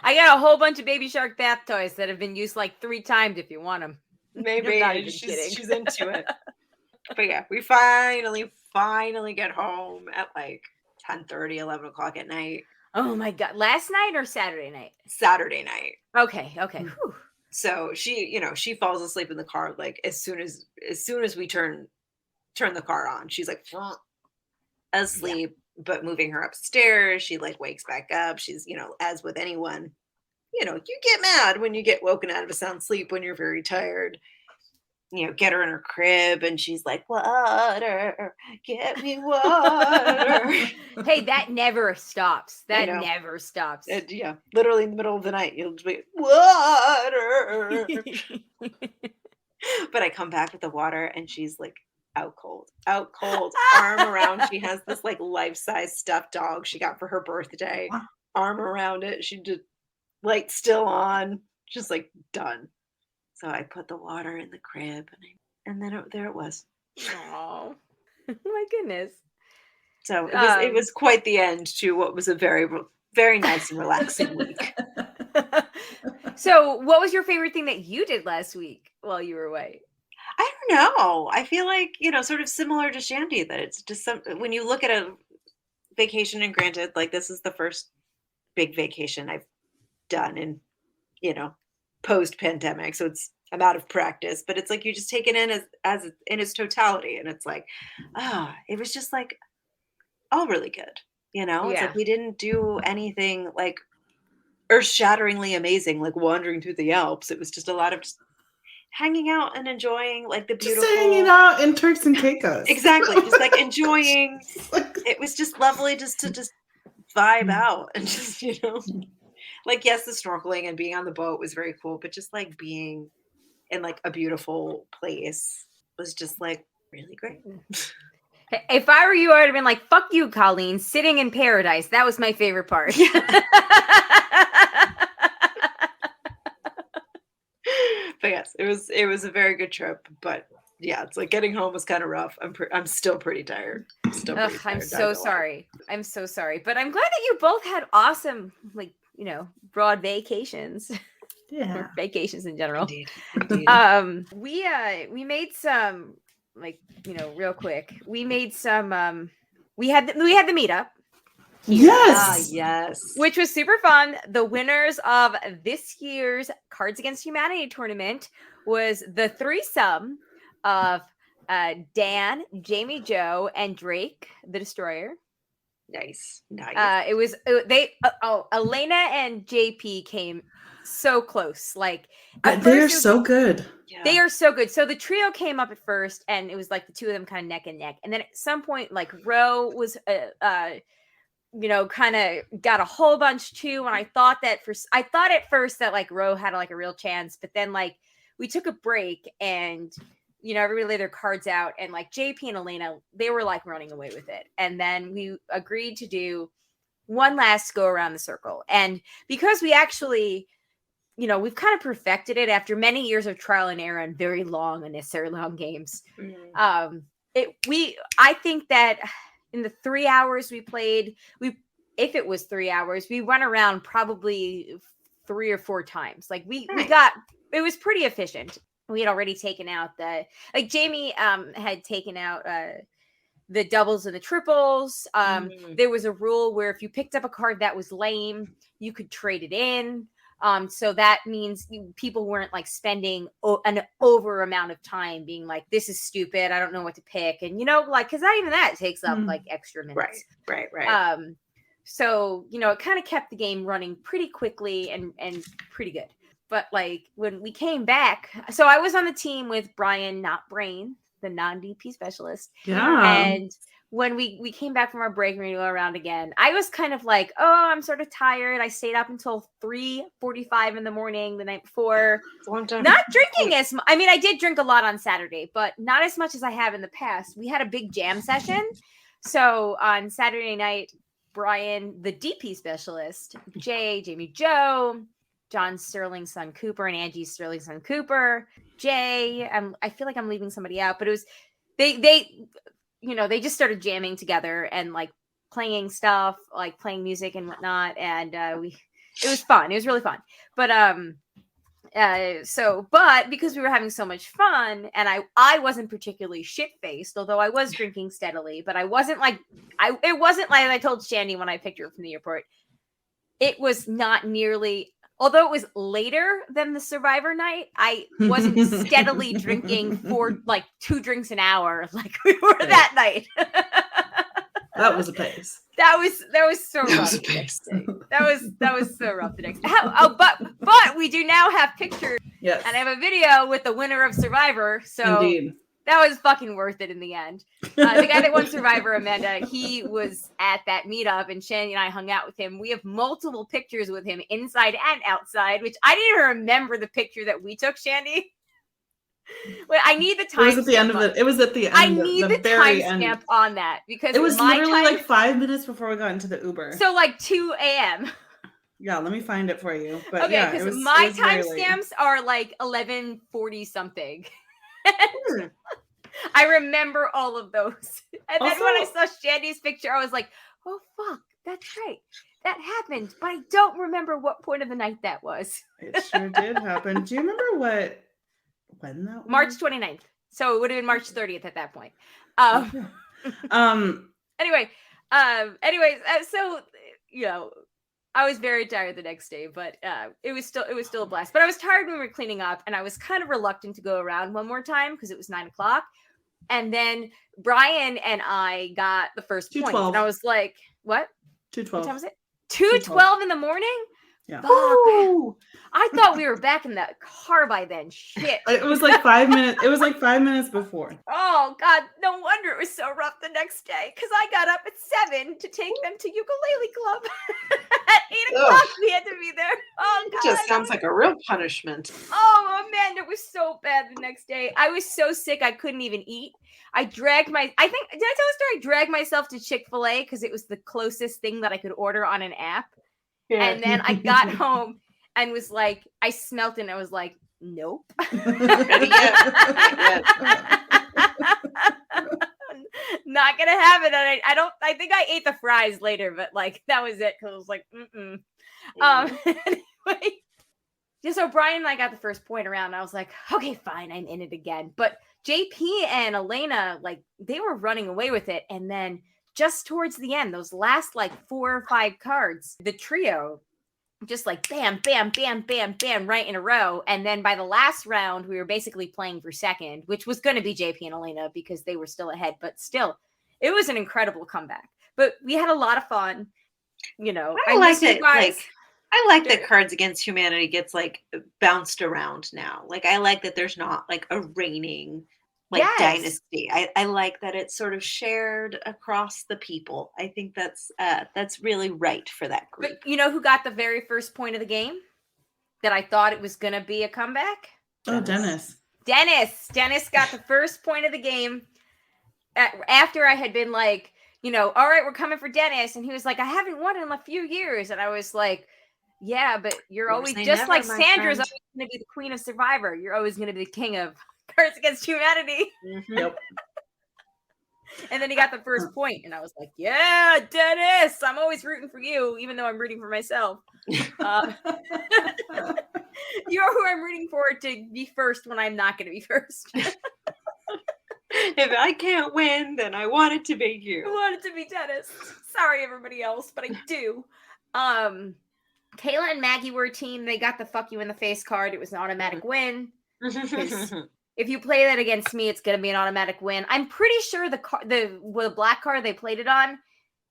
A: I got a whole bunch of Baby Shark bath toys that have been used like 3 times if you want them.
B: Maybe
A: not even
B: she's
A: kidding.
B: into it. But yeah, we finally get home at like 10:30, 11 o'clock at night.
A: Oh my God. Last night or Saturday night?
B: Saturday night.
A: Okay.
C: Hmm.
A: Whew.
B: So she falls asleep in the car like as soon as we turn the car on. She's like asleep, but moving her upstairs, she like wakes back up. She's, as with anyone, you get mad when you get woken out of a sound sleep when you're very tired. Get her in her crib, and she's like, water, get me water.
A: Hey, that never stops.
B: I
A: That
B: know.
A: never stops.
B: And, yeah, literally in the middle of the night, you'll just be, water. But I come back with the water, and she's like out cold, arm around. She has this like life-size stuffed dog she got for her birthday, arm around it. She just light still on, just like done. So I put the water in the crib, and then there it was.
A: Oh, my goodness.
B: So it was quite the end to what was a very, very nice and relaxing week.
A: So what was your favorite thing that you did last week while you were away?
B: I don't know. I feel like, sort of similar to Shandy, that it's just when you look at a vacation, and granted, like this is the first big vacation I've done in, post-pandemic. So I'm out of practice, but it's like you just take it in as in its totality. And it's like, it was just like all really good. It's
A: Yeah.
B: like we didn't do anything like earth-shatteringly amazing, like wandering through the Alps. It was just a lot of just hanging out and enjoying like the beautiful.
C: Just hanging out in Turks and Caicos.
B: Exactly. Just like enjoying. It was just lovely just to just vibe out and just, like, yes, the snorkeling and being on the boat was very cool, but just like being in like a beautiful place was just like really great.
A: If I were you, I would have been like, fuck you, Colleen, sitting in paradise. That was my favorite part.
B: But yes, it was a very good trip, but yeah, it's like getting home was kind of rough. I'm still pretty tired. I'm still pretty tired.
A: I'm so sorry. I'm so sorry. But I'm glad that you both had awesome, like, broad vacations.
C: Yeah.
A: Or vacations in general.
B: Indeed.
A: We made some, like, real quick. We made some we had the meetup.
C: Yes.
B: Yes.
A: Which was super fun. The winners of this year's Cards Against Humanity tournament was the threesome of Dan, Jamie Joe, and Drake, the Destroyer.
B: Nice.
A: Elena and JP came so close. Like,
C: they're so good.
B: Yeah.
A: They are so good. So the trio came up at first, and it was like the two of them kind of neck and neck. And then at some point, like, Ro was kind of got a whole bunch too. And I thought at first that like Ro had like a real chance, but then like we took a break and everybody laid their cards out, and like JP and Elena, they were like running away with it. And then we agreed to do one last go around the circle. And because we actually, we've kind of perfected it after many years of trial and error and very long, unnecessary long games.
B: Mm-hmm.
A: I think that in the 3 hours we played, if it was 3 hours, we went around probably 3 or 4 times. Like it was pretty efficient. We had already taken out Jamie had taken out the doubles and the triples. There was a rule where if you picked up a card that was lame, you could trade it in. So that means people weren't like spending an over amount of time being like, this is stupid, I don't know what to pick. And because not even that takes up like extra minutes.
B: Right.
A: So it kind of kept the game running pretty quickly and pretty good. But like when we came back, so I was on the team with Brian, not Brain, the non-DP specialist.
C: Yeah.
A: And when we came back from our break and we go around again, I was kind of like, oh, I'm sort of tired. I stayed up until 3:45 in the morning the night before.
B: It's a long time.
A: Not drinking as much. I mean, I did drink a lot on Saturday, but not as much as I have in the past. We had a big jam session. So on Saturday night, Brian, the DP specialist, Jamie Joe, John Sterling's son Cooper, and Angie Sterling's son Cooper, Jay. I feel like I'm leaving somebody out, but it was they just started jamming together and like playing stuff, like playing music and whatnot. And it was fun. It was really fun. But but because we were having so much fun, and I wasn't particularly shit-faced, although I was drinking steadily, but I wasn't like it wasn't like I told Shandy when I picked her up from the airport. It was not nearly. Although it was later than the Survivor night, I wasn't steadily drinking for like 2 drinks an hour like we were that night.
C: That was a pace.
A: That was so rough. That was so rough the next day. But we do now have pictures.
C: Yes.
A: And I have a video with the winner of Survivor. So
C: Indeed.
A: That was fucking worth it in the end. The guy that won Survivor, Amanda, he was at that meetup, and Shandy and I hung out with him. We have multiple pictures with him inside and outside, which I didn't even remember the picture that we took, Shandy. But I need the time.
C: It was at the end of it. It was at the end.
A: I need the
C: very
A: timestamp
C: end.
A: on that because
C: it was literally
A: time,
C: like 5 minutes before we got into the Uber.
A: So like 2 a.m.
C: Yeah, let me find it for you. But
A: okay,
C: yeah,
A: because my timestamps are like 11:40 something. I remember all of those. And then when I saw Shandy's picture, I was like, oh, fuck, that's right. That happened. But I don't remember what point of the night that was.
C: It sure did happen. Do you remember when that was?
A: March 29th. So it would have been March 30th at that point. So, I was very tired the next day, but it was still a blast. But I was tired when we were cleaning up, and I was kind of reluctant to go around one more time because it was 9:00. And then Brian and I got the first point, and I was like, "What?
C: 2:12.
A: What time was it? 2:12 in the morning?
C: Yeah.
A: Fuck.
B: Ooh.
A: I thought we were back in the car by then. Shit.
C: It was like 5 minutes. It was like 5 minutes before.
A: Oh God, no wonder it was so rough the next day. Because I got up at 7 to take them to ukulele club. At 8
B: Ugh.
A: o'clock we had to be there. Oh
B: It
A: God.
B: just sounds like a real punishment.
A: Oh man, it was so bad the next day. I was so sick I couldn't even eat. I think did I tell the story? I dragged myself to Chick-fil-A because it was the closest thing that I could order on an app.
B: Yeah.
A: And then I got home and was like, I smelt it and I was like, nope.
B: Ready yet.
A: Not gonna have it. And I think I ate the fries later, but like that was it because I was like, mm-mm. Anyway. Yeah, so Brian and I got the first point around. And I was like, okay, fine, I'm in it again. But JP and Elena, like, they were running away with it. And then just towards the end, those last like 4 or 5 cards, the trio, just like bam, bam, bam, bam, bam, right in a row. And then by the last round, we were basically playing for second, which was going to be JP and Elena because they were still ahead. But still, it was an incredible comeback. But we had a lot of fun. You know,
B: I like
A: missed you
B: it.
A: guys.
B: I like that Cards Against Humanity gets like bounced around now. Like I like that there's not like a reigning like
A: Yes.
B: dynasty. I like that it's sort of shared across the people. I think that's really right for that group.
A: But you know who got the very first point of the game that I thought it was going to be a comeback?
C: Oh, Dennis.
A: Dennis got the first point of the game after I had been like, you know, all right, we're coming for Dennis. And he was like, I haven't won in a few years. And I was like, yeah, but you're
B: Never
A: always
B: say
A: just
B: never,
A: like
B: my
A: Sandra's
B: friend.
A: always going to be the queen of Survivor. You're always going to be the king of Cards Against Humanity.
B: Mhm.
C: Yep.
A: And then he got the first point, and I was like, yeah, Dennis, I'm always rooting for you, even though I'm rooting for myself. You're who I'm rooting for to be first when I'm not going to be first.
B: If I can't win, then I want it to be
A: I
B: you.
A: want it to be Dennis. Sorry, everybody else, but I do. Kayla and Maggie were a team. They got the fuck you in the face card. It was an automatic win. If you play that against me, it's going to be an automatic win. I'm pretty sure the black card they played it on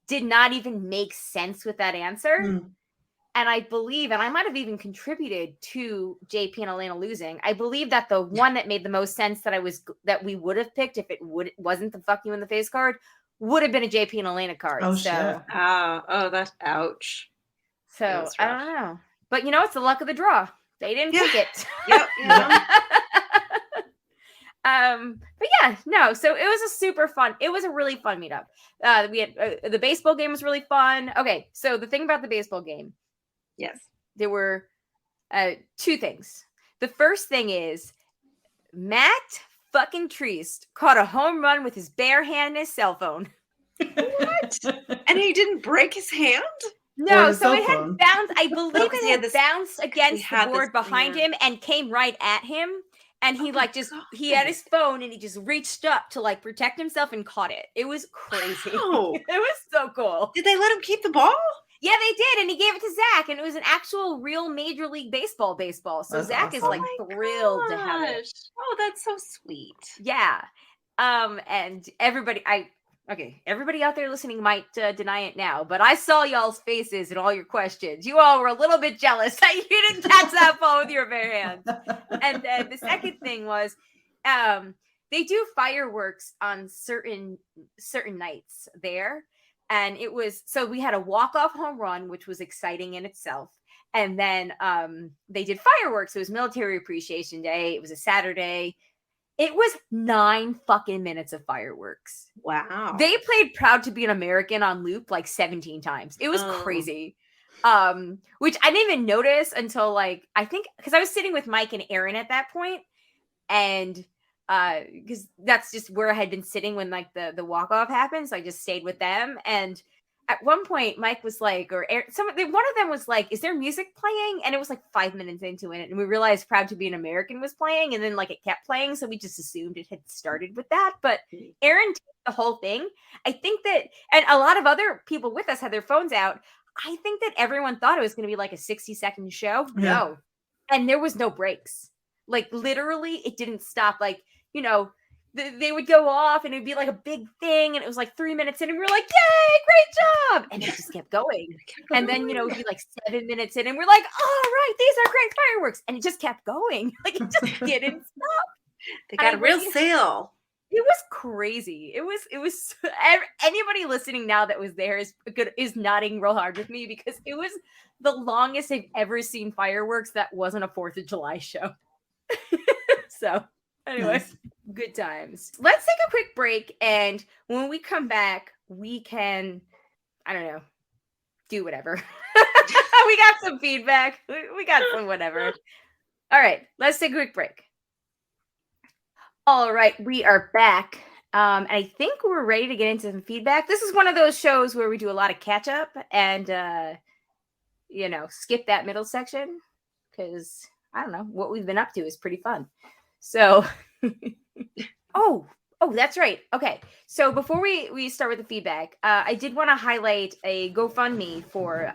A: did not even make sense with that answer.
C: Mm.
A: And I believe, and I might have even contributed to JP and Elena losing. I believe that the one that made the most sense that we would have picked if it wasn't the fuck you in the face card would have been a JP and Elena card.
C: Oh,
A: so,
C: shit.
B: Oh, that's ouch.
A: so
B: That's
A: I
B: rough.
A: don't know. But you know, it's the luck of the draw. They didn't pick it.
B: Yep.
A: But yeah, no. So it was it was a really fun meetup. We had the baseball game was really fun. Okay, so the thing about the baseball game,
B: Yes.
A: there were 2 things. The first thing is Matt fucking Treist caught a home run with his bare hand and his cell phone.
B: What? And he didn't break his hand?
A: No,
C: his
A: so
C: cell
A: it had
C: phone.
A: bounced. I believe
B: 'cause
A: it
B: he had
A: had
B: this-
A: bounced against the
B: had this-
A: board behind
B: yeah.
A: him and came right at him. And he
B: Oh my
A: he had his phone and he just reached up to like protect himself and caught it. It was crazy.
B: Wow.
A: It was so cool.
B: Did they let him keep the ball?
A: Yeah, they did, and he gave it to Zach, and it was an actual real Major League Baseball. So
C: That's
A: Zach is
C: awesome.
A: like thrilled to have it.
B: Gosh. Oh, that's so sweet.
A: Yeah. And everybody out there listening might deny it now, but I saw y'all's faces and all your questions. You all were a little bit jealous that you didn't catch that ball with your bare hands. And then the second thing was, they do fireworks on certain nights there. And it was, so we had a walk-off home run, which was exciting in itself. And then they did fireworks. It was Military Appreciation Day. It was a Saturday. It was 9 fucking minutes of fireworks.
B: Wow.
A: They played Proud to Be an American on loop like 17 times. It was
B: Oh.
A: crazy. Which I didn't even notice until like, I think, because I was sitting with Mike and Aaron at that point, and because that's just where I had been sitting when like the walk-off happened. So I just stayed with them. And at one point, Mike was like, or Aaron, one of them was like, is there music playing? And it was like 5 minutes into it. And we realized Proud to Be an American was playing. And then like it kept playing. So we just assumed it had started with that. But Aaron did the whole thing. I think that, and a lot of other people with us had their phones out. I think that everyone thought it was going to be like a 60-second show.
C: Yeah.
A: No. And there was no breaks. Like literally, it didn't stop. Like, you know, they would go off and it'd be like a big thing, and it was like 3 minutes in, and we were like, "Yay, great job!" And it just kept going. And then it'd be like 7 minutes in, and we're like, "All right, these are great fireworks," and it just kept going. Like it just didn't stop.
B: They got a real sale.
A: It was crazy. It was anybody listening now that was there is nodding real hard with me, because it was the longest I've ever seen fireworks that wasn't a 4th of July show. So anyway,
C: Nice.
A: good times. Let's take a quick break, and when we come back, we can, I don't know, do whatever. We got some feedback. We got some whatever. All right, let's take a quick break. All right, we are back. And I think we're ready to get into some feedback. This is one of those shows where we do a lot of catch up and, skip that middle section, because I don't know, what we've been up to is pretty fun. So, oh, that's right. Okay. So before we start with the feedback, I did want to highlight a GoFundMe for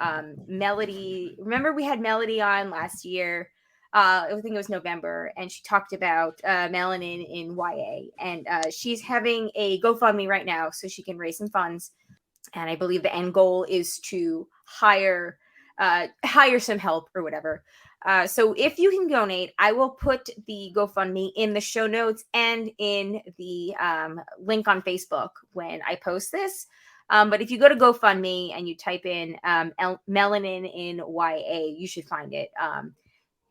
A: Melody. Remember we had Melody on last year. I think it was November, and she talked about melanin in YA, and she's having a GoFundMe right now so she can raise some funds. And I believe the end goal is to hire some help or whatever. So if you can donate, I will put the GoFundMe in the show notes and in the link on Facebook when I post this. But if you go to GoFundMe and you type in melanin in YA, you should find it.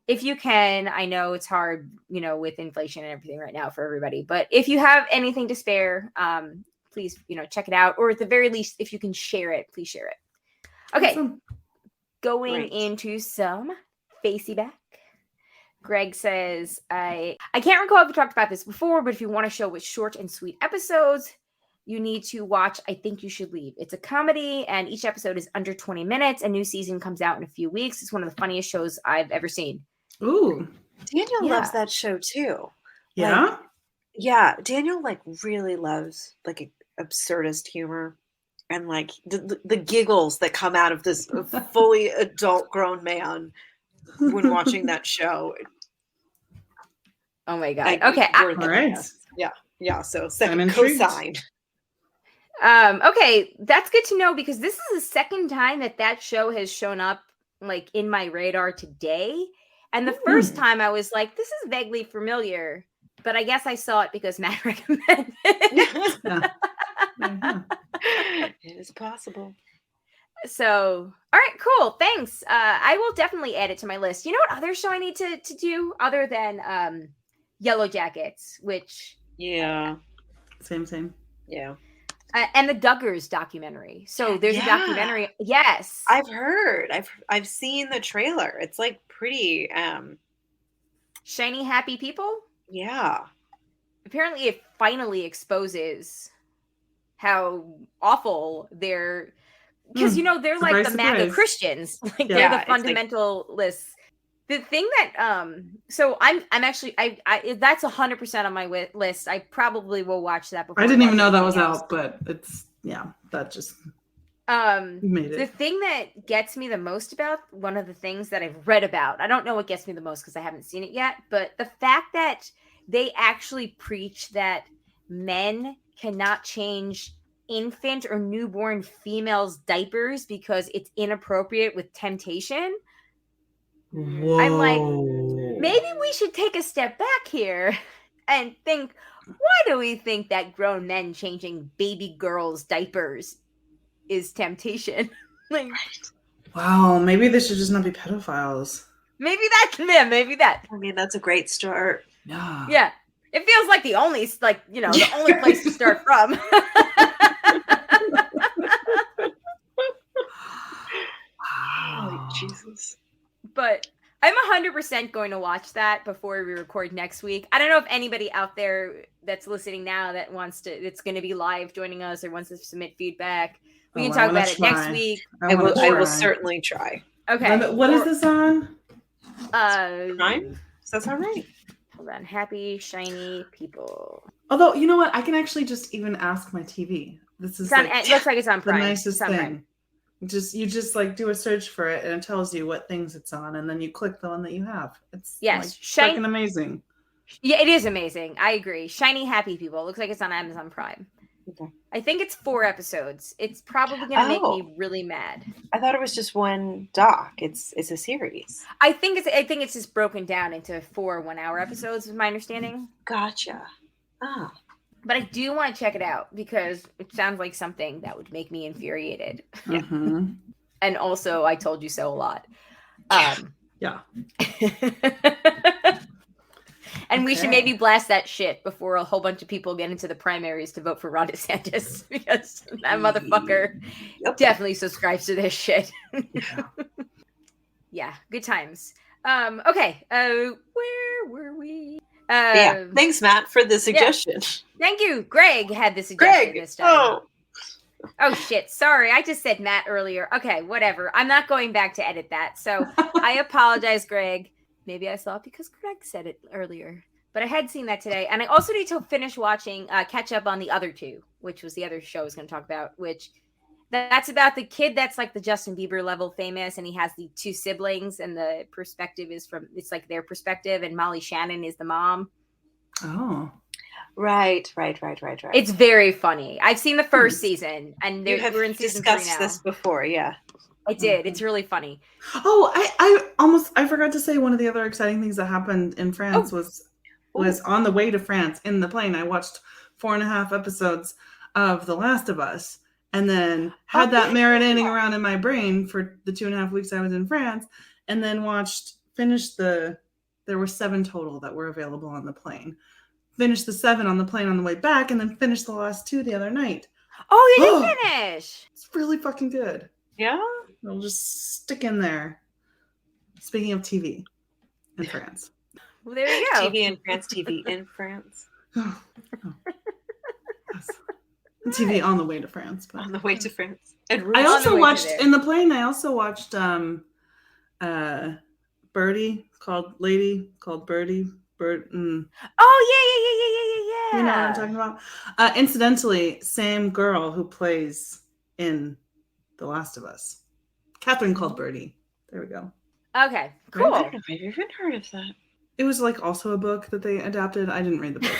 A: If you can, I know it's hard, with inflation and everything right now for everybody, but if you have anything to spare, please, check it out. Or at the very least, if you can share it, please share it. Okay.
C: Awesome.
A: Going into some Facey back. Greg says, I can't recall if we talked about this before, but if you want a show with short and sweet episodes, you need to watch I Think You Should Leave. It's a comedy, and each episode is under 20 minutes. A new season comes out in a few weeks. It's one of the funniest shows I've ever seen.
C: Ooh.
B: Daniel
A: Yeah.
B: loves that show too.
C: Yeah.
B: Yeah, Daniel really loves absurdist humor, and the giggles that come out of this fully adult grown man when watching that show.
A: Oh my God. Okay.
C: All right.
B: Yeah. So
C: I'm
B: second
C: intrigued.
B: co-signed.
A: Okay, that's good to know, because this is the second time that show has shown up in my radar today. And the first time I was like, this is vaguely familiar, but I guess I saw it because Matt recommended it.
C: Yeah. Mhm.
B: It is possible.
A: So, all right, cool. Thanks. I will definitely add it to my list. You know what other show I need to do other than Yellow Jackets, which
B: Yeah.
C: Same.
B: Yeah.
A: and the Duggars documentary. So there's a
B: Yeah.
A: documentary. Yes.
B: I've heard. I've seen the trailer. It's pretty
A: Shiny Happy People.
B: yeah.
A: Apparently it finally exposes how awful they're, because they're like
C: Surprise,
A: the MAGA
C: surprise.
A: Christians. They're
B: Yeah,
A: the
B: it's like-
A: fundamentalists. The thing that so I'm actually I that's 100% on my list. I probably will watch that before.
C: I didn't even
A: watch
C: know that was
A: anything else.
C: out, but it's that just made
A: The
C: it.
A: thing that gets me the most about, one of the things that I've read about, I don't know what gets me the most because I haven't seen it yet, but the fact that they actually preach that men cannot change infant or newborn females' diapers because it's inappropriate with temptation.
C: Whoa.
A: I'm like, maybe we should take a step back here and think, why do we think that grown men changing baby girls' diapers is temptation?
C: Wow, maybe they should just not be pedophiles.
A: Maybe that.
B: I mean, that's a great start.
C: Yeah.
A: Yeah. It feels like the only the only place to start from.
C: Wow.
B: Oh, Jesus.
A: But I'm 100% going to watch that before we record next week. I don't know if anybody out there that's listening now that it's going to be live joining us or wants to submit feedback. We can
C: Oh,
A: talk
C: I wanna
A: about it next
C: try.
A: week.
B: I will
C: wanna try.
B: certainly try.
A: Okay.
C: What is this on?
B: Prime? Does that sound right?
A: Hold on. Happy, shiny people.
C: Although, you know what? I can actually just even ask my TV. This is
A: It looks like it's on
C: the
A: Prime.
C: nicest
A: It's on
C: thing.
A: Prime.
C: You just do a search for it and it tells you what things it's on, and then you click the one that you have. It's
A: Yes,
C: fucking amazing.
A: Yeah, it is amazing. I agree. Shiny Happy People. Looks like it's on Amazon Prime.
B: Okay.
A: I think it's 4 episodes. It's probably going to make
B: Oh.
A: me really mad.
B: I thought it was just one doc. It's a series.
A: I think it's just broken down into 4 1-hour episodes, is my understanding.
B: Gotcha. Ah.
A: But I do want to check it out because it sounds like something that would make me infuriated.
B: Yeah.
C: Mhm.
A: And also, I told you so a lot.
C: Yeah.
A: And we should
C: Okay.
A: maybe blast that shit before a whole bunch of people get into the primaries to vote for Ron DeSantis because that motherfucker
B: Yep.
A: definitely subscribes to this shit.
C: Yeah.
A: Yeah, good times. Okay, where were we?
B: Yeah. Thanks, Matt, for the suggestion.
A: Thank you. Greg had the suggestion
B: Greg.
A: this time. Oh shit. Sorry. I just said Matt earlier. Okay, whatever. I'm not going back to edit that. So I apologize, Greg. Maybe I saw it because Greg said it earlier. But I had seen that today. And I also need to finish watching, catch up on the other two, which was the other show I was going to talk about, which that's about the kid that's like the Justin Bieber level famous. And he has the 2 siblings and the perspective is it's like their perspective. And Molly Shannon is the mom.
C: Oh.
B: Right.
A: It's very funny. I've seen the first season and we're in season 3
B: discussed
A: now.
B: this before, yeah.
A: I did. It's really funny.
C: Oh, I forgot to say one of the other exciting things that happened in France was on the way to France in the plane. I watched 4.5 episodes of The Last of Us and then had that marinating around in my brain for the 2.5 weeks I was in France, and then there were 7 total that were available on the plane. Finished the 7 on the plane on the way back, and then finished the last 2 the other night.
A: Oh, you did finish.
C: It's really fucking good.
B: Yeah.
C: It'll just stick in there. Speaking of TV in France.
A: Well, there you go.
B: TV in France, TV in France.
C: Oh. Yes. TV on the way to France. But
B: On the way to France. And
C: I
A: On the
C: also
A: way to
C: watched
A: there.
C: in the plane. I also watched Birdie called Birdie.
A: Oh, yeah.
C: You know what I'm talking about? Incidentally, same girl who plays in The Last of Us. Catherine called Birdie. There we go.
A: Okay,
B: I
A: cool.
B: don't know if I've even heard of that.
C: It was like also a book that they adapted. I didn't read the book.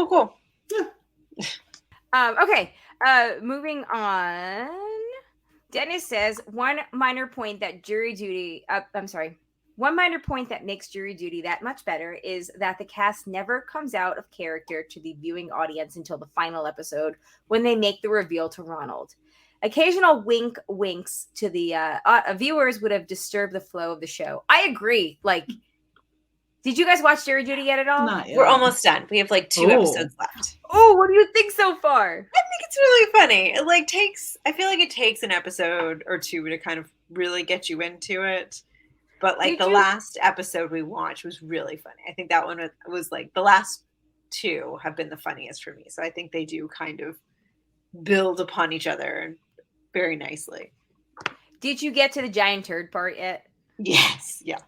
B: Cool.
A: Okay, moving on. Dennis says one minor point that makes jury duty that much better is that the cast never comes out of character to the viewing audience until the final episode when they make the reveal to Ronald. Occasional winks to the viewers would have disturbed the flow of the show. I agree. Like, did you guys watch Jury Duty yet at all?
C: Not yet.
B: We're almost done. We have like 2
C: Oh.
B: episodes left.
A: Oh, what do you think so far?
B: I think it's really funny. I feel like it takes an episode or 2 to kind of really get you into it. But like
A: Did
B: the
A: you-
B: last episode we watched was really funny. I think that one was like the last 2 have been the funniest for me. So I think they do kind of build upon each other very nicely.
A: Did you get to the giant turd part yet?
B: Yes. Yeah.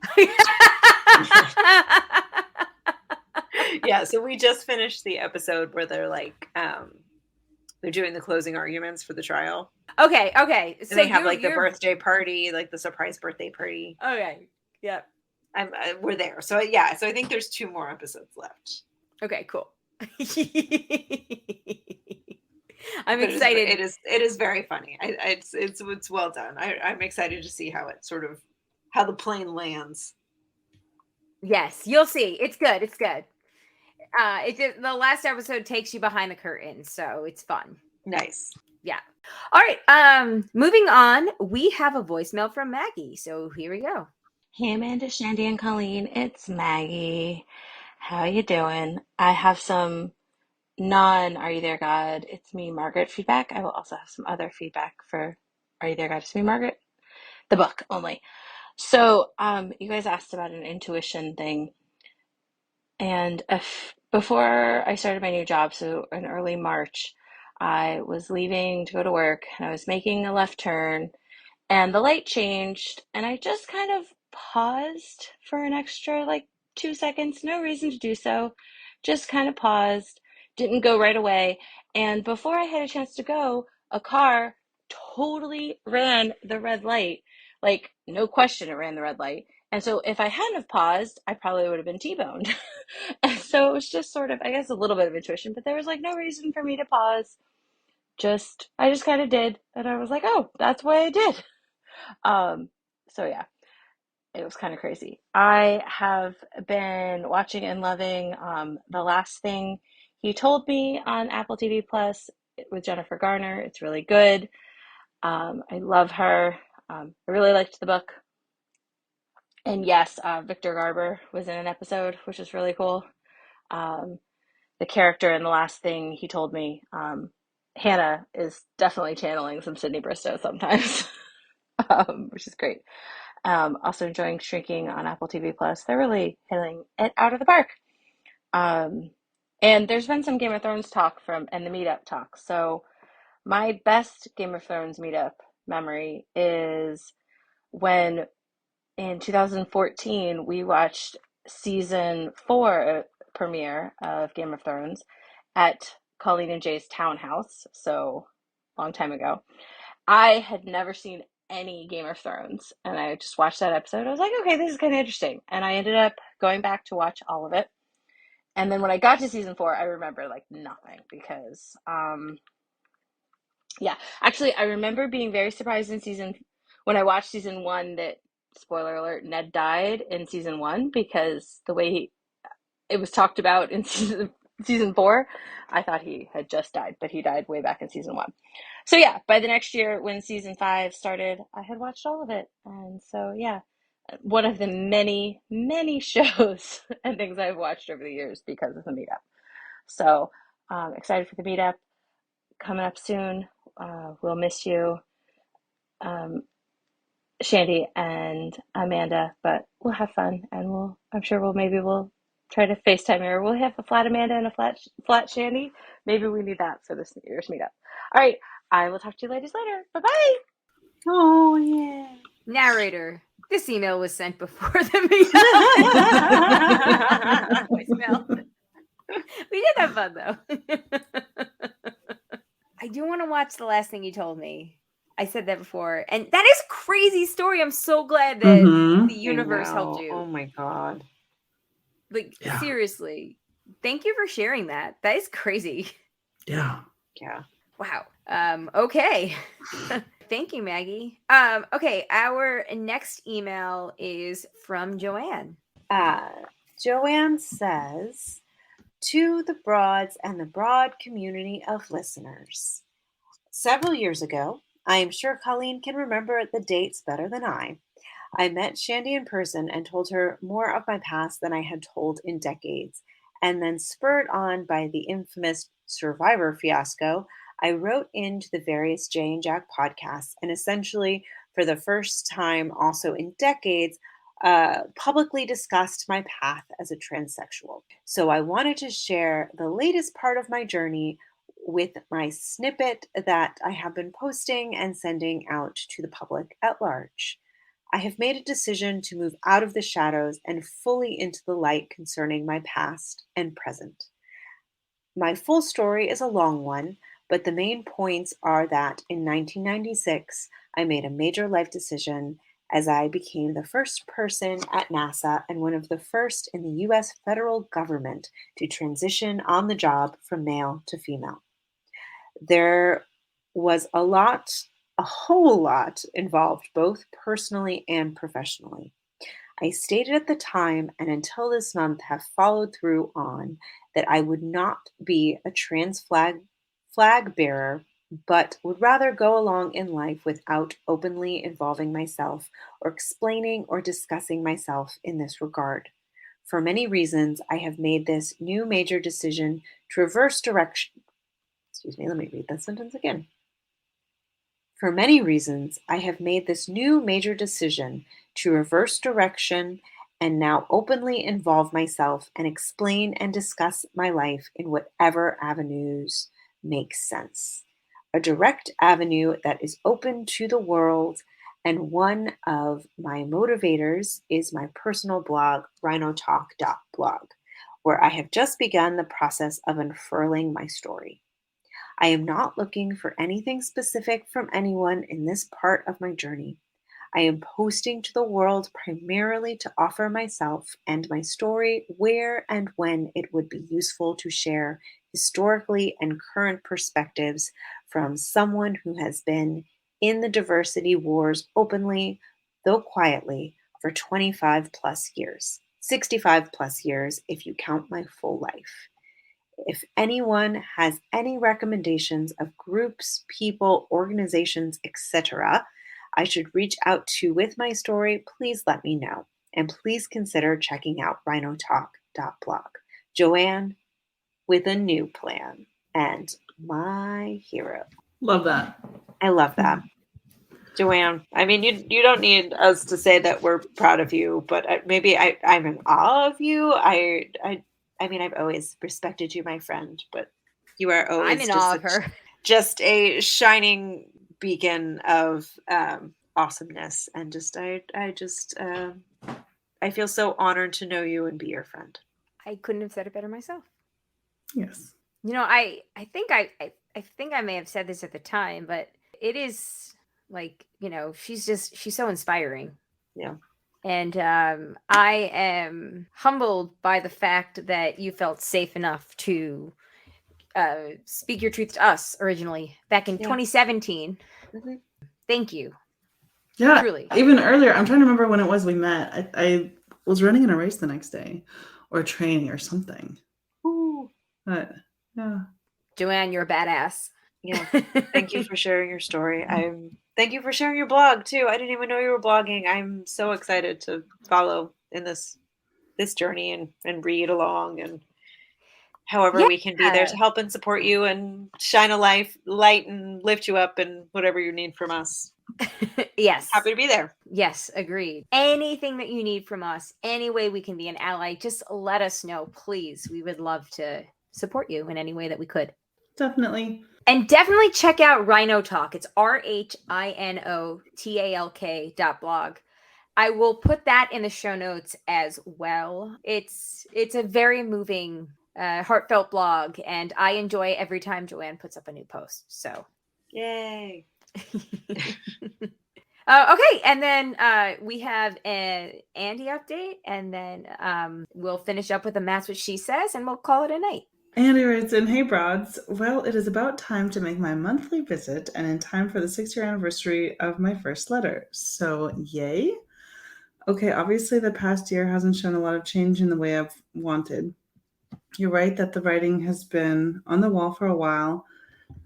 B: Yeah. So we just finished the episode where they're like, they're doing the closing arguments for the trial.
A: Okay.
B: And they have like the birthday party, like the surprise birthday party.
A: Okay. Yep.
B: We're there. So yeah. So I think there's 2 more episodes left.
A: Okay. Cool. I'm
B: But
A: excited.
B: It is very funny. It's well done. I'm excited to see how it sort of how the plane lands.
A: Yes, you'll see. It's good. It's good. The last episode takes you behind the curtain, so it's fun.
B: Nice.
A: All right. Moving on, we have a voicemail from Maggie. So here we go.
D: Hey Amanda, Shandy, and Colleen, it's Maggie. How you doing? I have some non-Are You There God, It's Me Margaret feedback. I will also have some other feedback for Are You There God, It's Me Margaret, the book only. So, you guys asked about an intuition thing, and before I started my new job, so in early March, I was leaving to go to work, and I was making a left turn, and the light changed, and I just kind of paused for an extra 2 seconds. No reason to do so. Just kind of paused, didn't go right away. And before I had a chance to go, a car totally ran the red light. No question, it ran the red light. And so if I hadn't have paused, I probably would have been T-boned. And so it was just sort of, I guess, a little bit of intuition, but there was like no reason for me to pause. I just kind of did. And I was like, oh, that's why I did. So yeah, it was kind of crazy. I have been watching and loving The Last Thing He Told Me on Apple TV Plus with Jennifer Garner. It's really good. I love her. I really liked the book. And yes, Victor Garber was in an episode, which is really cool. The character in The Last Thing He Told Me, Hannah, is definitely channeling some Sydney Bristow sometimes, which is great. Also enjoying Shrinking on Apple TV Plus. They're really hitting it out of the park. And there's been some Game of Thrones talk and the meetup talk. So my best Game of Thrones meetup memory is when in 2014 we watched season 4 premiere of Game of Thrones at Colleen and Jay's townhouse. So long time ago. I had never seen any Game of Thrones, and I just watched that episode. I was like, okay, this is kind of interesting. And I ended up going back to watch all of it. And then when I got to season 4, I remember like nothing because, yeah, actually, I remember being very surprised when I watched season 1 that, spoiler alert, Ned died in season 1 because the way it was talked about in season 4, I thought he had just died, but he died way back in season 1. So yeah, by the next year when season 5 started, I had watched all of it. And so yeah, one of the many, many shows and things I've watched over the years because of the meetup. So excited for the meetup coming up soon. We'll miss you, Shandy and Amanda, but we'll have fun, and I'm sure we'll try to FaceTime her. We'll have a flat Amanda and a flat Shandy. Maybe we need that for this year's meetup. All right, I will talk to you ladies later. Bye-bye.
B: Oh, yeah.
A: Narrator. This email was sent before the meetup. Voicemail. We did have fun though. I do want to watch The Last Thing You Told Me. I said that before, and that is a crazy story. I'm so glad that the universe helped you.
B: Oh my god!
A: Like seriously, thank you for sharing that. That is crazy.
C: Yeah.
A: Wow. Okay. Thank you, Maggie. Okay, our next email is from Joanne.
B: Joanne says, to the Broads and the broad community of listeners. Several years ago, I am sure Colleen can remember the dates better than I met Shandy in person and told her more of my past than I had told in decades. And then, spurred on by the infamous Survivor fiasco, I wrote into the various Jay and Jack podcasts and essentially, for the first time also in decades, publicly discussed my path as a transsexual. So I wanted to share the latest part of my journey with my snippet that I have been posting and sending out to the public at large. I have made a decision to move out of the shadows and fully into the light concerning my past and present. My full story is a long one, but the main points are that in 1996, I made a major life decision as I became the first person at NASA and one of the first in the U.S. federal government to transition on the job from male to female. There was a whole lot involved, both personally and professionally. I stated at the time, and until this month have followed through on, that I would not be a trans flag bearer, but would rather go along in life without openly involving myself or explaining or discussing myself in this regard. For many reasons, I have made this new major decision to reverse direction. Excuse me, let me read that sentence again. For many reasons, I have made this new major decision to reverse direction and now openly involve myself and explain and discuss my life in whatever avenues make sense. A direct avenue that is open to the world, and one of my motivators is my personal blog, rhinotalk.blog, where I have just begun the process of unfurling my story. I am not looking for anything specific from anyone in this part of my journey. I am posting to the world primarily to offer myself and my story where and when it would be useful to share historically and current perspectives from someone who has been in the diversity wars openly, though quietly, for 25 plus years, 65 plus years if you count my full life. If anyone has any recommendations of groups, people, organizations, etc., I should reach out to with my story, please let me know. And please consider checking out rhinotalk.blog. Joanne with a new plan. And my hero.
C: Love that.
B: I love that. Joanne, I mean, you don't need us to say that we're proud of you, but maybe I'm in awe of you. I mean, I've always respected you, my friend, but you are always
A: I'm in awe of her.
B: just a shining beacon of awesomeness, and just I feel so honored to know you and be your friend.
A: I couldn't have said it better myself.
C: Yes.
A: You know, I think I think I may have said this at the time, but it is like, you know, she's so inspiring.
B: Yeah.
A: And I am humbled by the fact that you felt safe enough to speak your truth to us originally back in 2017.
B: Mm-hmm.
A: Thank you.
C: Yeah.
A: Truly.
C: Even earlier, I'm trying to remember when it was we met. I was running in a race the next day or training or something.
B: Ooh.
C: But yeah.
A: Joanne, you're a badass.
B: Yeah. Thank you for sharing your story. Thank you for sharing your blog too. I didn't even know you were blogging. I'm so excited to follow in this journey and read along, and however we can be there to help and support you and shine a light and lift you up and whatever you need from us.
A: Yes.
B: Happy to be there.
A: Yes, agreed. Anything that you need from us, any way we can be an ally, just let us know, please. We would love to support you in any way that we could.
C: Definitely.
A: And definitely check out Rhino Talk. It's RHINOTALK.blog. I will put that in the show notes as well. It's a very moving, heartfelt blog, and I enjoy every time Joanne puts up a new post. So,
B: yay!
A: Okay, and then we have an Andy update, and then we'll finish up with a That's What She Says, and we'll call it a night.
C: Andy writes in, "Hey broads, well, it is about time to make my monthly visit and in time for the 6-year anniversary of my first letter. So, yay? Okay, obviously the past year hasn't shown a lot of change in the way I've wanted. You're right that the writing has been on the wall for a while,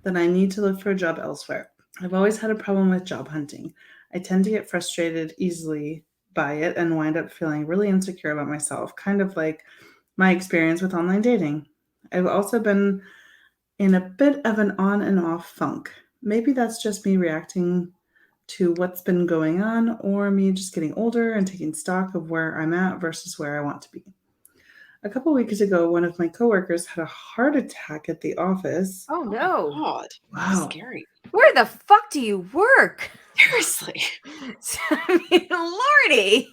C: then I need to look for a job elsewhere. I've always had a problem with job hunting. I tend to get frustrated easily by it and wind up feeling really insecure about myself, kind of like my experience with online dating. I've also been in a bit of an on and off funk. Maybe that's just me reacting to what's been going on, or me just getting older and taking stock of where I'm at versus where I want to be. A couple weeks ago, one of my coworkers had a heart attack at the office.
A: Oh no.
B: God.
C: Wow.
B: Scary.
A: Where the fuck do you work?
B: Seriously.
A: I mean, Lordy.